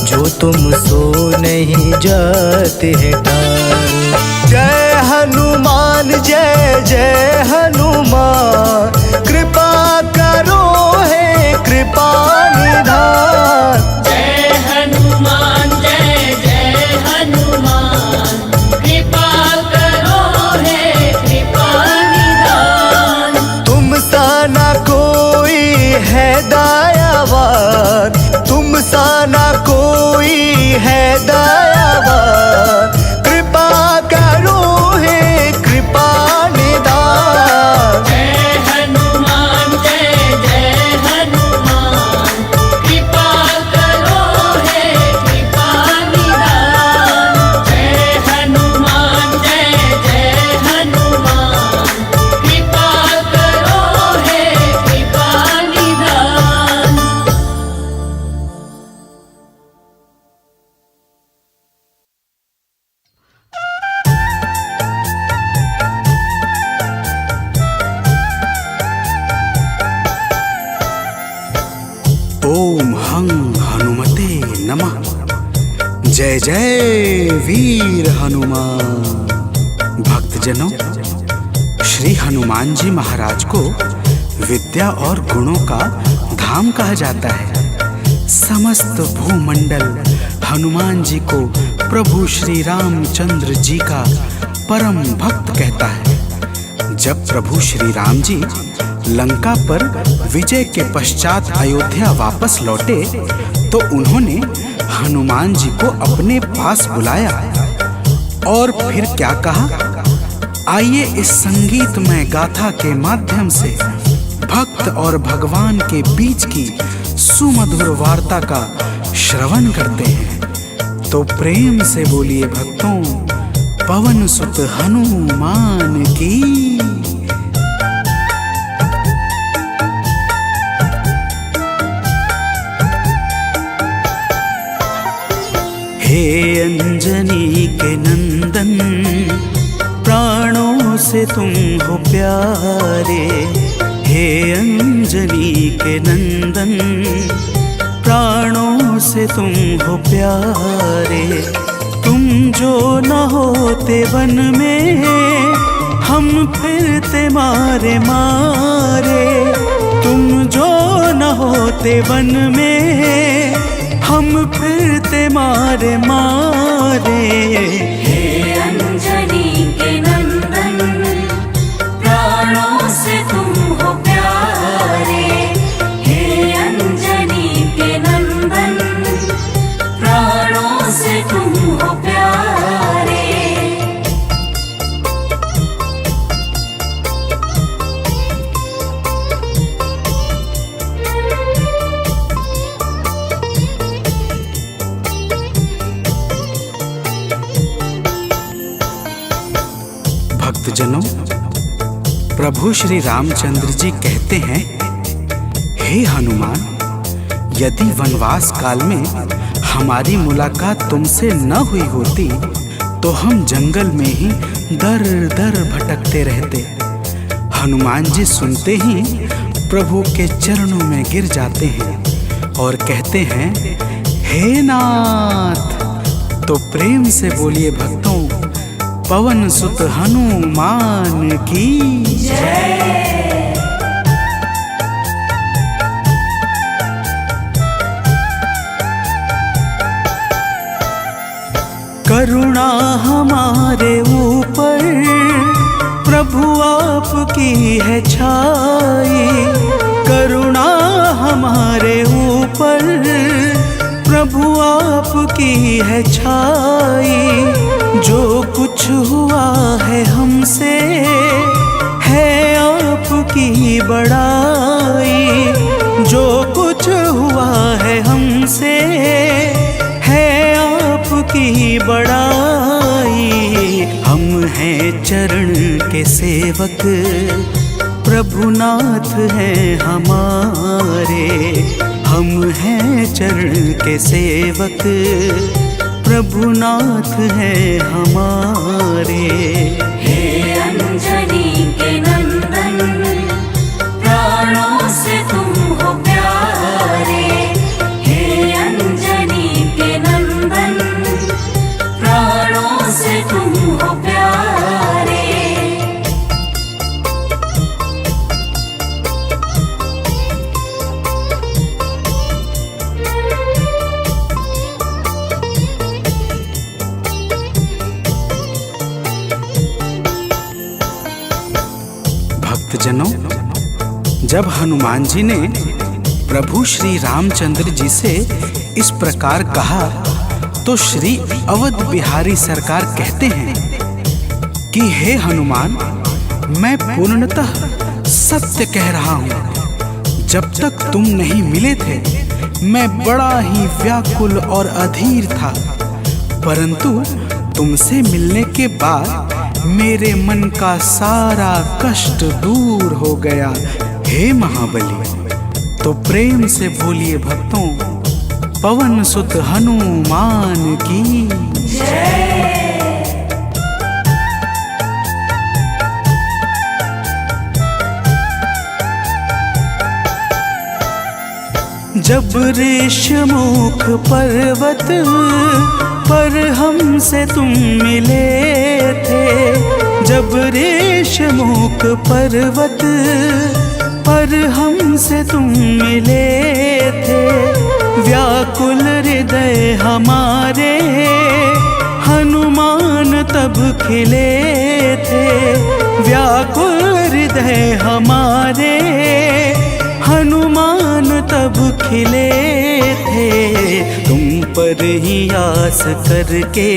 जो तुम सो नहीं जाते है टारो। जय हनुमान जय जय हनुमान, कृपा करो हे कृपा निधान। जय हनुमान जय जय हनुमान, कृपा करो हे कृपा निधान। तुम सा ना कोई है दयावान, तुम सा ना कोई है दयावान। कृपा करो हे कृपा निधान। जय हनुमान जय जय हनुमान, कृपा करो हे कृपा निधान। जय हनुमान जय जय हनुमान, कृपा करो हे कृपा निधान। ओम हं हनुमते नमः। जय जय वीर हनुमान। भक्तजनों, श्री हनुमान जी महाराज को विद्या और गुणों का धाम कहा जाता है। समस्त भूमंडल हनुमान जी को प्रभु श्री रामचंद्र जी का परम भक्त कहता है। जब प्रभु श्री राम जी लंका पर विजय के पश्चात अयोध्या वापस लौटे तो उन्होंने हनुमान जी को अपने पास बुलाया और फिर क्या कहा, आइए इस संगीतमय गाथा के माध्यम से भक्त और भगवान के बीच की सुमधुर वार्ता का श्रवण करते हैं। तो प्रेम से बोलिए भक्तों, पवन सुत हनुमान की। हे अंजनी के नंदन, प्राणों से तुम हो प्यारे। हे अंजनी के नंदन, प्राणों से तुम हो प्यारे। तुम जो न होते वन में, हम फिरते मारे मारे। तुम जो न होते वन में, हम फिरते मारे मारे। हे अंजनी के नंदन, प्राणों से तुम हो प्यारे। हे अंजनी के नंदन, प्राणों से तुम हो प्यारे। भक्तजनों, प्रभु श्री रामचंद्र जी कहते हैं, हे हनुमान, यदि वनवास काल में हमारी मुलाकात तुमसे न हुई होती तो हम जंगल में ही दर दर भटकते रहते। हनुमान जी सुनते ही प्रभु के चरणों में गिर जाते हैं और कहते हैं, हे नाथ। तो प्रेम से बोलिए भक्तों, पवन सुत हनुमान की जय। करुणा हमारे ऊपर प्रभु आपकी है छाई, करुणा हमारे ऊपर प्रभु आपकी है छाई। जो कुछ हुआ है हमसे है आपकी बड़ाई, जो कुछ हुआ है हमसे है आपकी बड़ाई। हम हैं चरण के सेवक, प्रभुनाथ हैं हमारे। हम हैं चरण के सेवक, प्रभुनाथ हैं हमारे। हे अंजनी के नंदन, प्राणों से तुम हो प्यारे। हे अंजनी के नंदन, प्राणों से तुम हो प्यारे। भक्तजनों, जब हनुमान जी ने प्रभु श्री रामचंद्र जी से इस प्रकार कहा तो श्री अवध बिहारी सरकार कहते हैं कि हे हनुमान, मैं पूर्णतः सत्य कह रहा हूँ। जब तक तुम नहीं मिले थे मैं बड़ा ही व्याकुल और अधीर था, परंतु तुमसे मिलने के बाद मेरे मन का सारा कष्ट दूर हो गया, हे महाबली। तो प्रेम से बोलिए भक्तों, पवन सुत हनुमान की जय। जब ऋषमुख पर्वत पर हमसे तुम मिले थे, जब ऋषमुख पर्वत पर हमसे तुम मिले थे, व्याकुल हृदय हमारे हनुमान तब खिले थे। व्याकुल हृदय हमारे हनुमान तब खिले थे। तुम पर ही आस करके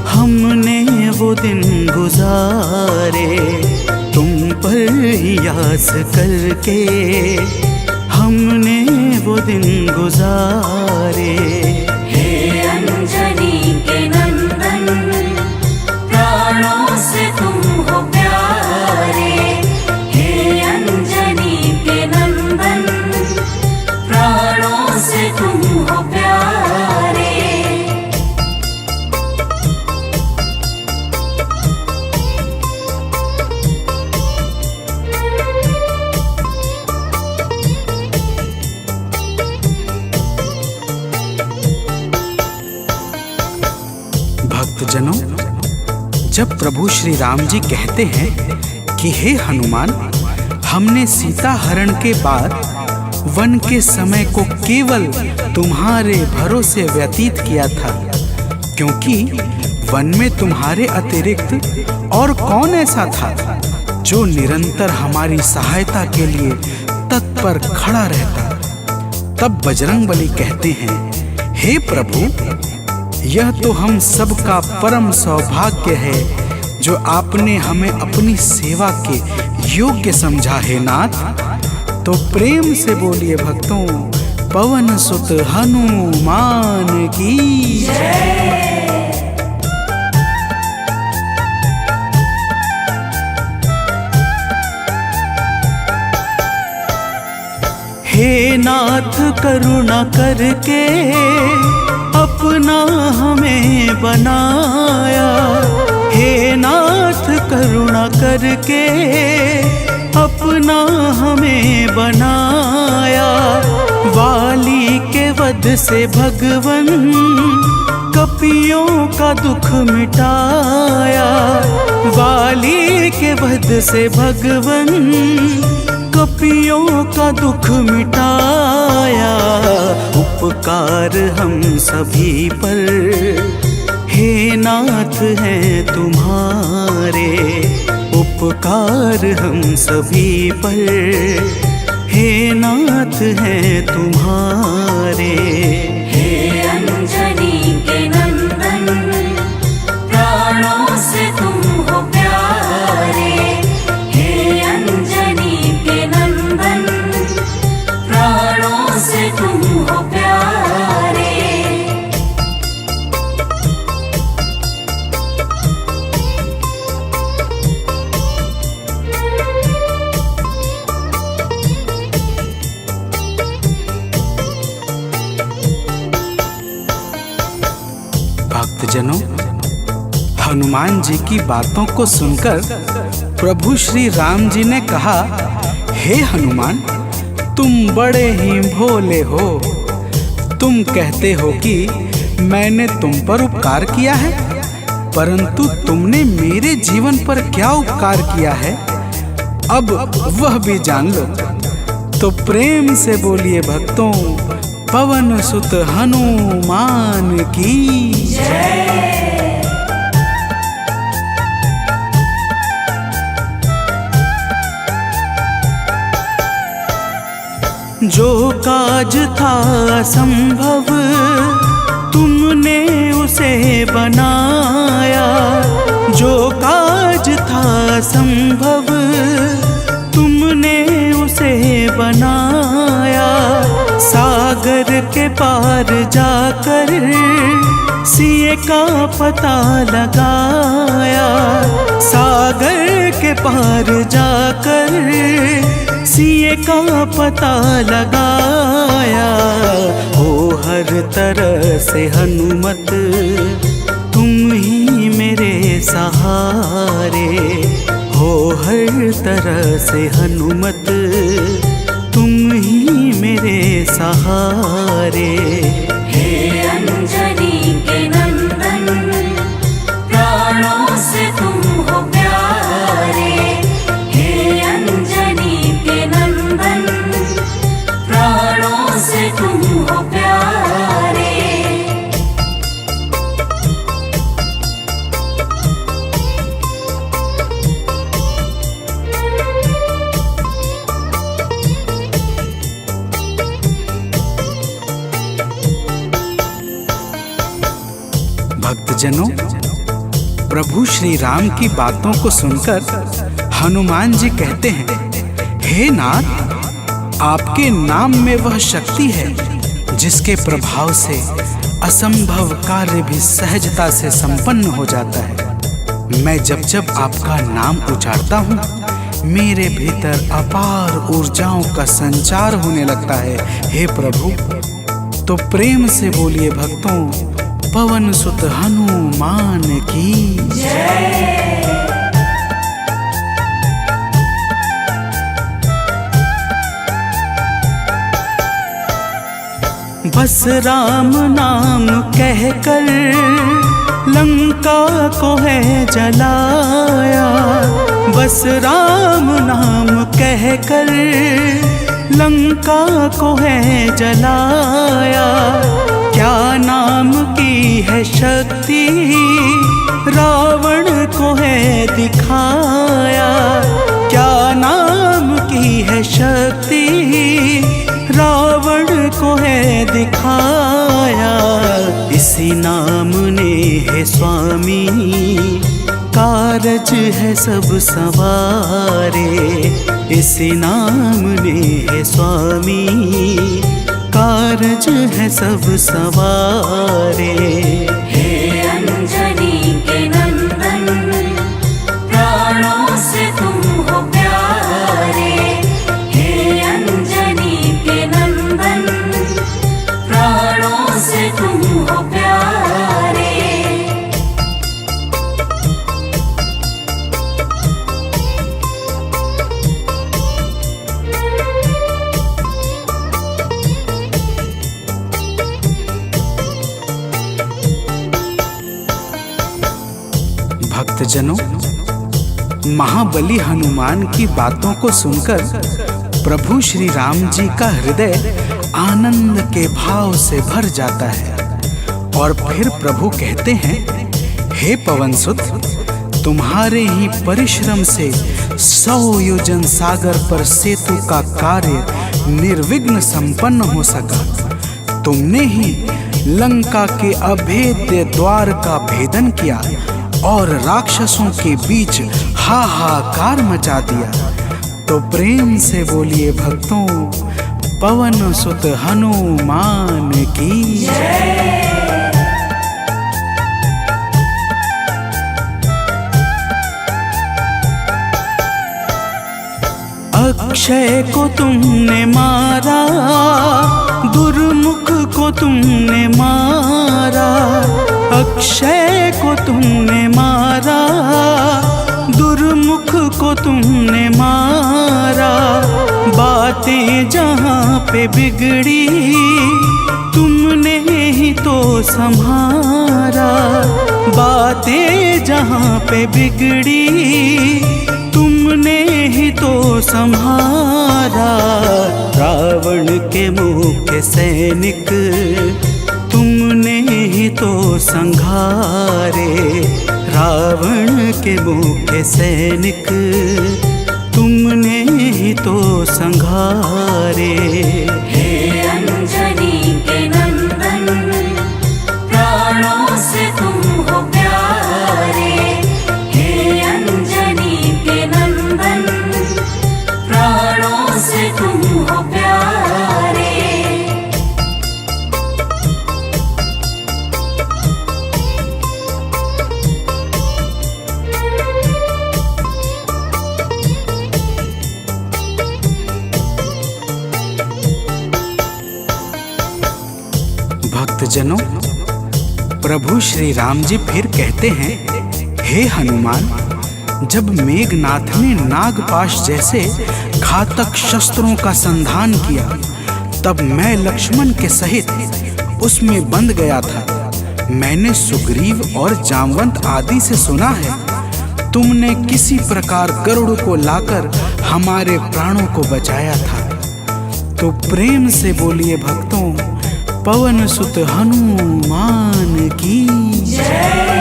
हमने वो दिन गुजारे, तुम पर ही आस करके हमने वो दिन गुजारे। हे अंजनी के नंदन, प्राणों से तुम हो प्यारे। हे अंजनी के नंदन, प्राणों से तुम हो प्यारे। भक्तजनों, जब प्रभु श्री राम जी कहते हैं कि हे हनुमान, हमने सीता हरण के बाद वन के समय को केवल तुम्हारे भरोसे व्यतीत किया था, क्योंकि वन में तुम्हारे अतिरिक्त और कौन ऐसा था जो निरंतर हमारी सहायता के लिए तत्पर खड़ा रहता। तब बजरंगबली कहते हैं, हे प्रभु, यह तो हम सबका परम सौभाग्य है जो आपने हमें अपनी सेवा के योग्य समझा है नाथ। तो प्रेम से बोलिए भक्तों, पवन सुत हनुमान की जय। हे नाथ करुणा करके अपना हमें बनाया। हे नाथ करुणा करके अपना हमें बनाया। वाली के वध से भगवन कपियों का दुख मिटाया। वाली के वध से भगवन कपियों का दुख मिटाया। उपकार हम सभी पर हे नाथ हैं तुम्हारे। उपकार हम सभी पर हे नाथ हैं तुम्हारे। हे अंजनी के नंदन, प्राणों से तुम हो प्यारे। हे अंजनी के नंदन, प्राणों से तुम हो प्यारे। भक्तजनों, हनुमान जी की बातों को सुनकर प्रभु श्री राम जी ने कहा, हे हनुमान, तुम बड़े ही भोले हो। तुम कहते हो कि मैंने तुम पर उपकार किया है, परंतु तुमने मेरे जीवन पर क्या उपकार किया है, अब वह भी जान लो। तो प्रेम से बोलिए भक्तों, पवन सुत हनुमान की जय। जो काज था असंभव तुमने उसे बनाया। जो काज था असंभव तुमने उसे बनाया। सागर के पार जाकर सिए का पता लगाया। सागर के पार जाकर सिए का पता लगाया। हो हर तरह से हनुमत तुम ही मेरे सहारे। हो हर तरह से हनुमत तुम ही मेरे सहारे। हे अंजनी के नंदन, प्राणों से तुम हो प्यारे। हे अंजनी के नंदन, प्राणों से तुम हो प्यारे। भक्तजनों, प्रभु श्री राम की बातों को सुनकर हनुमान जी कहते हैं, हे नाथ, आपके नाम में वह शक्ति है जिसके प्रभाव से असंभव कार्य भी सहजता से संपन्न हो जाता है। मैं जब जब आपका नाम उच्चारता हूँ, मेरे भीतर अपार ऊर्जाओं का संचार होने लगता है। हे प्रभु, तो प्रेम से बोलिए भक्तों, पवन सुत हनुमान की जय। बस राम नाम कहकर लंका को है जलाया। बस राम नाम कहकर लंका को है जलाया। क्या नाम की है शक्ति रावण को है दिखाया। क्या नाम की है शक्ति रावण को है दिखाया। इसी नाम ने है स्वामी कारज है सब सवारे। इसी नाम ने है स्वामी कारज है सब सवारे। हे अंजनी के नंदन, प्राणों से तुम हो प्यारे। हे अंजनी के भक्तजनों, महाबली हनुमान की बातों को सुनकर प्रभु श्री राम जी का हृदय आनंद के भाव से भर जाता है और फिर प्रभु कहते हैं, हे पवनसुत, तुम्हारे ही परिश्रम से 100 योजन सागर पर सेतु का कार्य निर्विघ्न संपन्न हो सका। तुमने ही लंका के अभेद्य द्वार का भेदन किया और राक्षसों के बीच हाहाकार मचा दिया। तो प्रेम से बोलिए भक्तों, पवन सुत हनुमान की जय। अक्षय को तुमने मारा, दुर्मुख को तुमने मारा। अक्षय को तुमने मारा, दुर्मुख को तुमने मारा। बातें जहाँ पे बिगड़ी तुमने ही तो संभारा। बातें जहाँ पे बिगड़ी तुमने ही तो संहारा। रावण के मुख्य सैनिक तुमने ही तो संघारे। रावण के मुख्य सैनिक तुमने ही तो संघारे। हे अंजनी के नंदन, प्राणों से तुम हो प्यारे। हे अंजनी के नंदन, प्राणों से तुम हो प्यारे। भक्तजनों, प्रभु श्री राम जी फिर कहते हैं, हे हनुमान, जब मेघनाथ ने नागपाश जैसे घातक शस्त्रों का संधान किया, तब मैं लक्ष्मण के सहित उसमें बंध गया था। मैंने सुग्रीव और जामवंत आदि से सुना है, तुमने किसी प्रकार गरुड़ को लाकर हमारे प्राणों को बचाया था। तो प्रेम से बोलिए भक्तों, पवन सुत हनुमान की जय।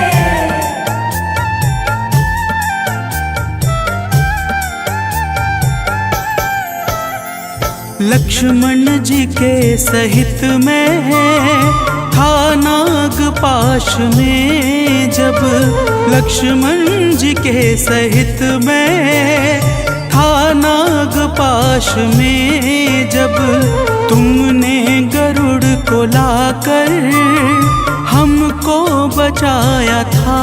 लक्ष्मण जी के सहित में था नागपाश में जब। लक्ष्मण जी के सहित में था नागपाश में जब। तुमने गरुड़ को लाकर हमको बचाया था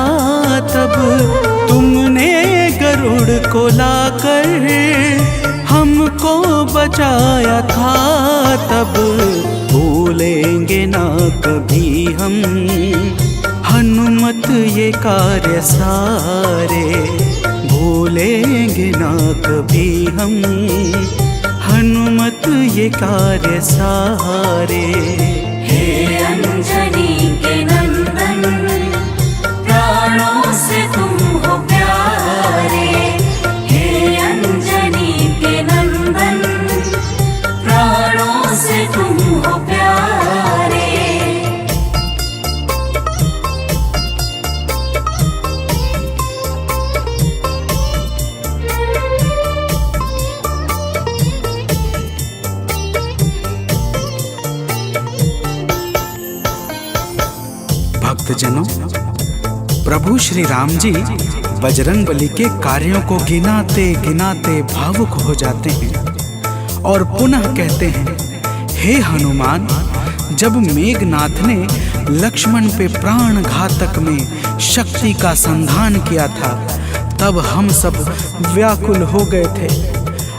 तब। तुमने गरुड़ को लाकर हमको बचाया था तब। भूलेंगे ना कभी हम हनुमत ये कार्य सारे। भूलेंगे ना कभी हम हनुमत ये कार्य सारे। हे अंजनी के नंदन, प्राणों से तुम हो प्यारे। हे अंजनी के नंदन, प्राणों से तुम हो प्यारे। भक्तजनों, प्रभु श्री राम जी बजरंगबली के कार्यों को गिनाते गिनाते भावुक हो जाते हैं और पुनः कहते हैं, हे हनुमान, जब मेघनाथ ने लक्ष्मण पे प्राण घातक में शक्ति का संधान किया था, तब हम सब व्याकुल हो गए थे।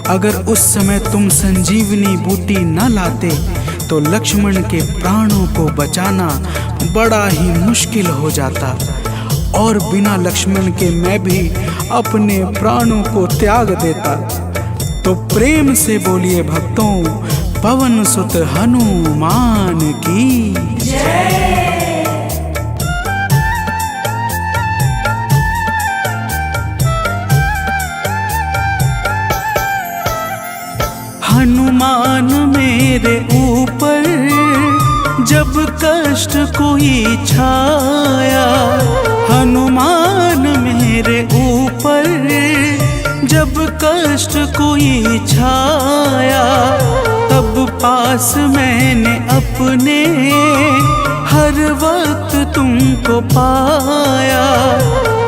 अगर उस समय तुम संजीवनी बूटी न लाते तो लक्ष्मण के प्राणों को बचाना बड़ा ही मुश्किल हो जाता और बिना लक्ष्मण के मैं भी अपने प्राणों को त्याग देता। तो प्रेम से बोलिए भक्तों, पवन सुत हनुमान की जय। हनुमान मेरे ऊपर जब कष्ट कोई छाया, हनुमान मेरे ऊपर जब कष्ट कोई छाया, तब पास मैंने अपने हर वक्त तुमको पाया,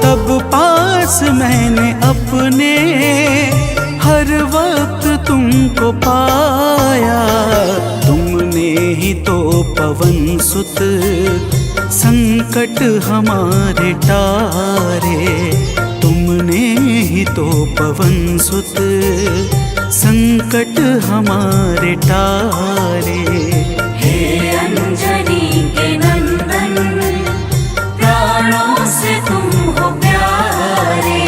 तब पास मैंने अपने हर वक्त तुमको पाया। तुमने ही तो पवन सुत संकट हमारे टारे, तुमने ही तो पवन सुत संकट हमारे टारे। हे अंजनी के नंदन, प्राणों से तुम हो प्यारे।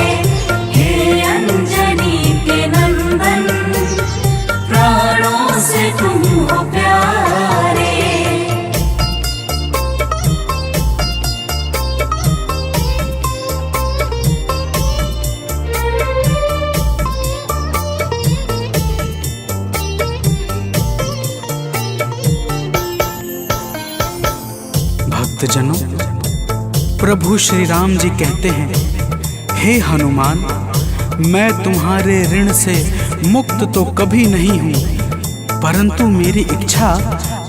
हे अंजनी के नंदन, प्राणों से तुम हो प्यारे। भक्तजनों, प्रभु श्री राम जी कहते हैं, हे हनुमान, मैं तुम्हारे ऋण से मुक्त तो कभी नहीं हूँ, परंतु मेरी इच्छा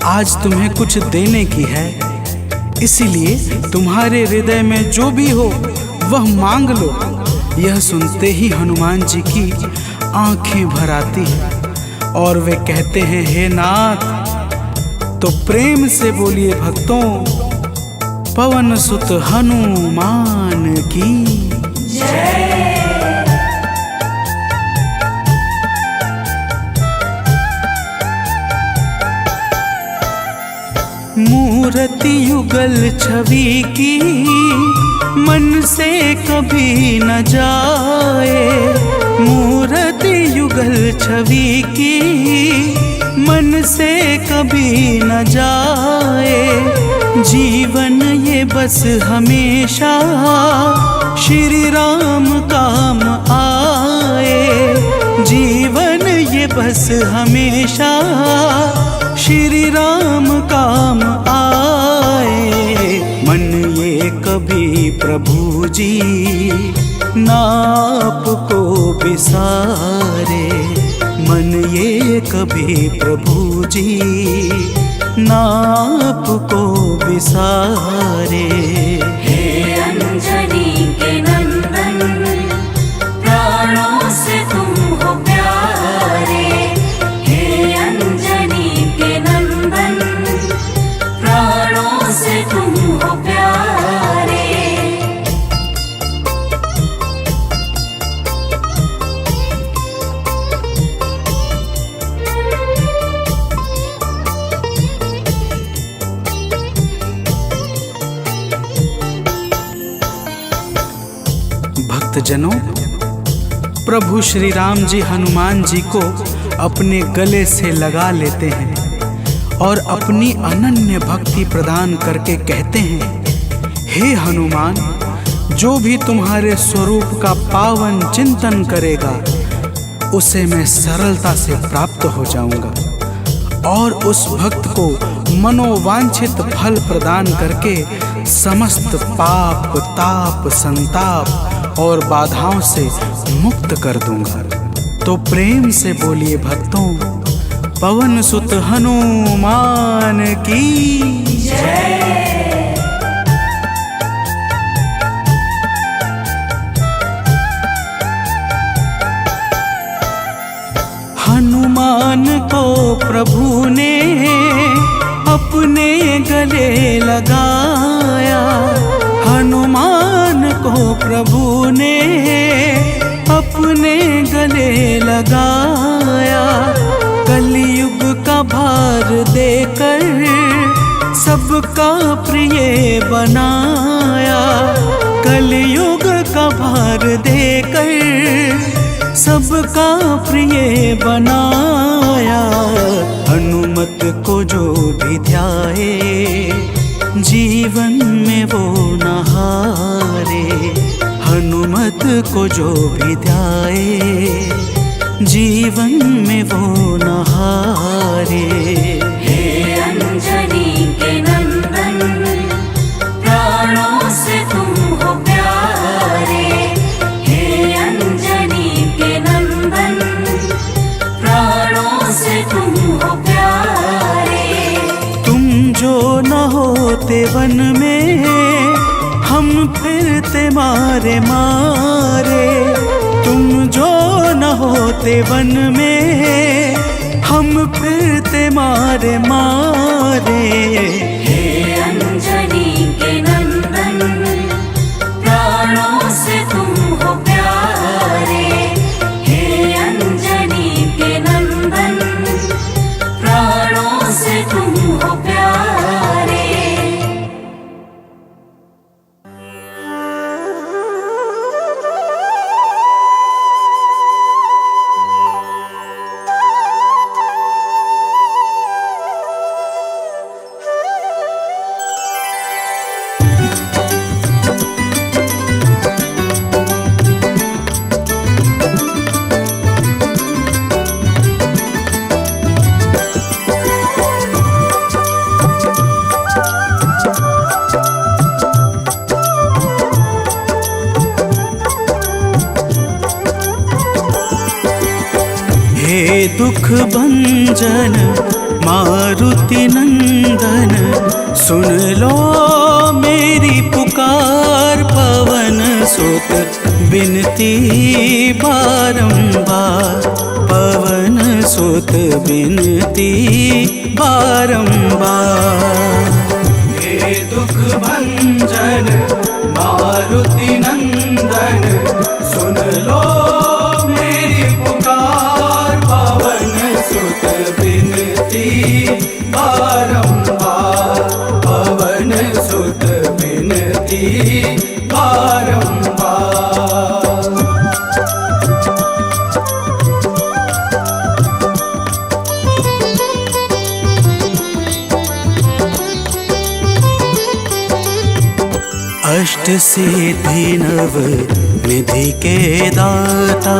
आज तुम्हें कुछ देने की है। इसीलिए तुम्हारे हृदय में जो भी हो वह मांग लो। यह सुनते ही हनुमान जी की आंखें भर आती हैं और वे कहते हैं, हे नाथ। तो प्रेम से बोलिए भक्तों, पवन सुत हनुमान की जय। मूर्ति युगल छवि की मन से कभी न जाए, मूर्ति युगल छवि की मन से कभी न जाए। जीवन ये बस हमेशा श्री राम काम आए, जीवन ये बस हमेशा श्री राम काम आए। मन ये कभी प्रभु जी नाप को बिसारे, मन ये कभी प्रभु जी नाप को बिसारे। हे अंजनी के नंदन, प्राणों से तुम हो प्यारे। हे अंजनी के नंदन, प्राणों से तुम हो प्यारे। भक्तजनों, प्रभु श्री राम जी हनुमान जी को अपने गले से लगा लेते हैं और अपनी अनन्य भक्ति प्रदान करके कहते हैं, हे हनुमान, जो भी तुम्हारे स्वरूप का पावन चिंतन करेगा उसे मैं सरलता से प्राप्त हो जाऊंगा और उस भक्त को मनोवांछित फल प्रदान करके समस्त पाप, ताप, संताप और बाधाओं से मुक्त कर दूंगा। तो प्रेम से बोलिए भक्तों, पवन सुत हनुमान की जय। हनुमान को प्रभु ने अपने गले लगाया, हनुमान को प्रभु ने अपने गले लगाया। कलयुग का भार देकर सबका प्रिय बनाया, कलयुग का भार देकर सबका प्रिय बनाया। हनुमत को जो भी ध्याए जीवन में वो न हारे, हनुमत को जो भी ध्याए जीवन में वो न हारे। हे अंजनी के नंदन, प्राणों से तुम हो प्यारे। हे अंजनी के नंदन, प्राणों से तुम हो प्यारे। तुम जो न होते वन में, हम फिरते मारे मारे। तुम जो न होते वन में, हम फिरते मारे मारे। हे अंजनी के नंदन, प्राणों से तुम हो प्यारे। हे अंजनी के नंदन, प्राणों से तुम हो प्यारे। हे दुख भंजन मारुति नंदन, सुन लो मेरी पुकार। पवन सुत बिनती बारंबार, पवन सुत बिनती बारंबार। हे दुख भंजन मारुति नंदन, सुन लो मेरी पुकार। पवन सुत बिनती बारंबार, पवन सुत बिनती बारंबार। अष्ट सिद्धि नव निधि के दाता,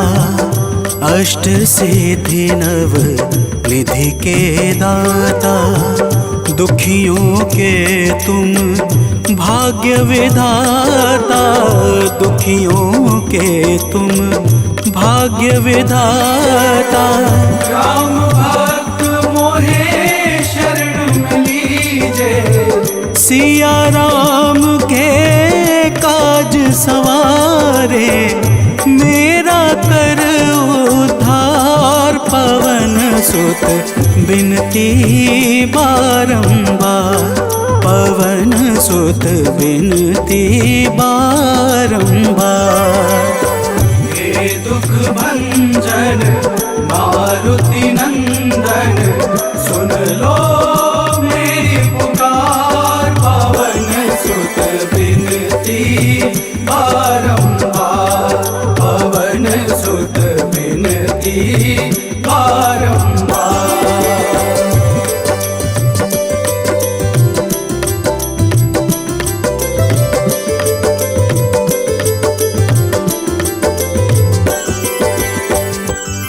अष्ट सिद्धि नव निधि के दाता। दुखियों के तुम भाग्य विधाता, दुखियों के तुम भाग्य विधाता। राम भक्त मोहे शरण में लीजे, सिया राम के काज सवारे। मेरा कर उद्धार, पवन सुत बिनती बारंबार, पवन सुत बिनती बारंबार। हे दुख भंजन मारुति नंदन, सुन लो मेरी पुकार। पवन सुत बिनती बारंबार, पवन सुत बिनती बारंबार।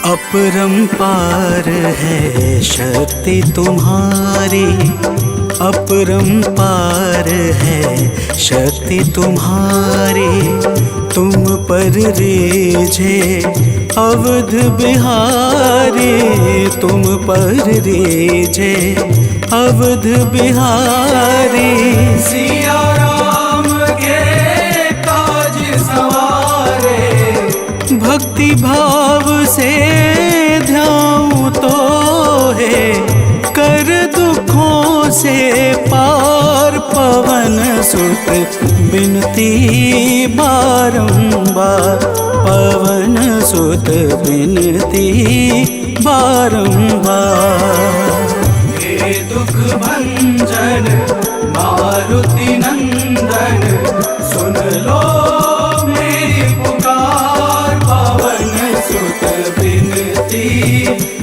अपरंपार है शक्ति तुम्हारी, अपरंपार है शक्ति तुम्हारी। तुम पर रीझे अवध बिहारी, तुम पर रीझे अवध बिहारी। सिया राम के काज सवारे, भक्ति भाव से ध्याऊं तो है, कर दुखों से पार। पवन सुत बिनती बारंबार, पवन सुत बिनती बारंबार। हे दुख भंजन मारुति नंदन, सुन लो मेरी पुकार। पवन सुत बिनती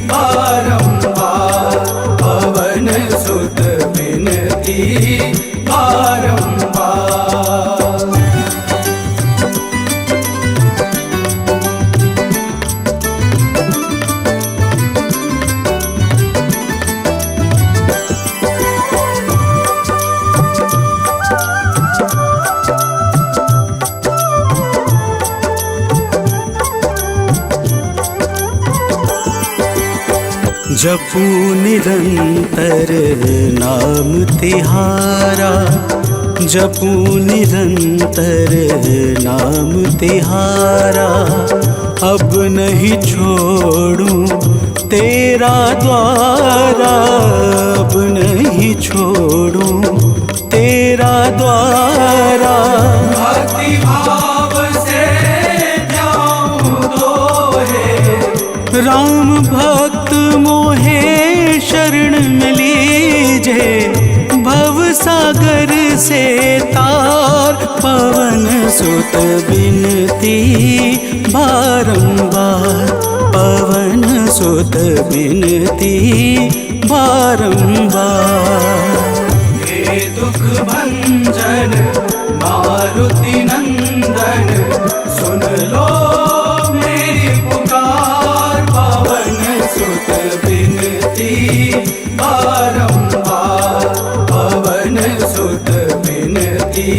बारंबार, पवन सुत बिनती बारंबार। जपू निरंतर नाम तिहारा, जपू निरंतर नाम तिहारा। अब नहीं छोड़ूं तेरा द्वारा, अब नहीं छोड़ूं तेरा द्वारा। भक्ति भाव से जाऊं दोहे, राम भक्त मोहे शरण में लीजे। भव सागर से तार पवन सुत बिनती बारंबार, पवन सुत बिनती बारंबार। हे दुख भंजन मारुति नंदन, सुन लो मेरी पुकार। पवन सुत बिनती बारंबार, पवन सुत बिनती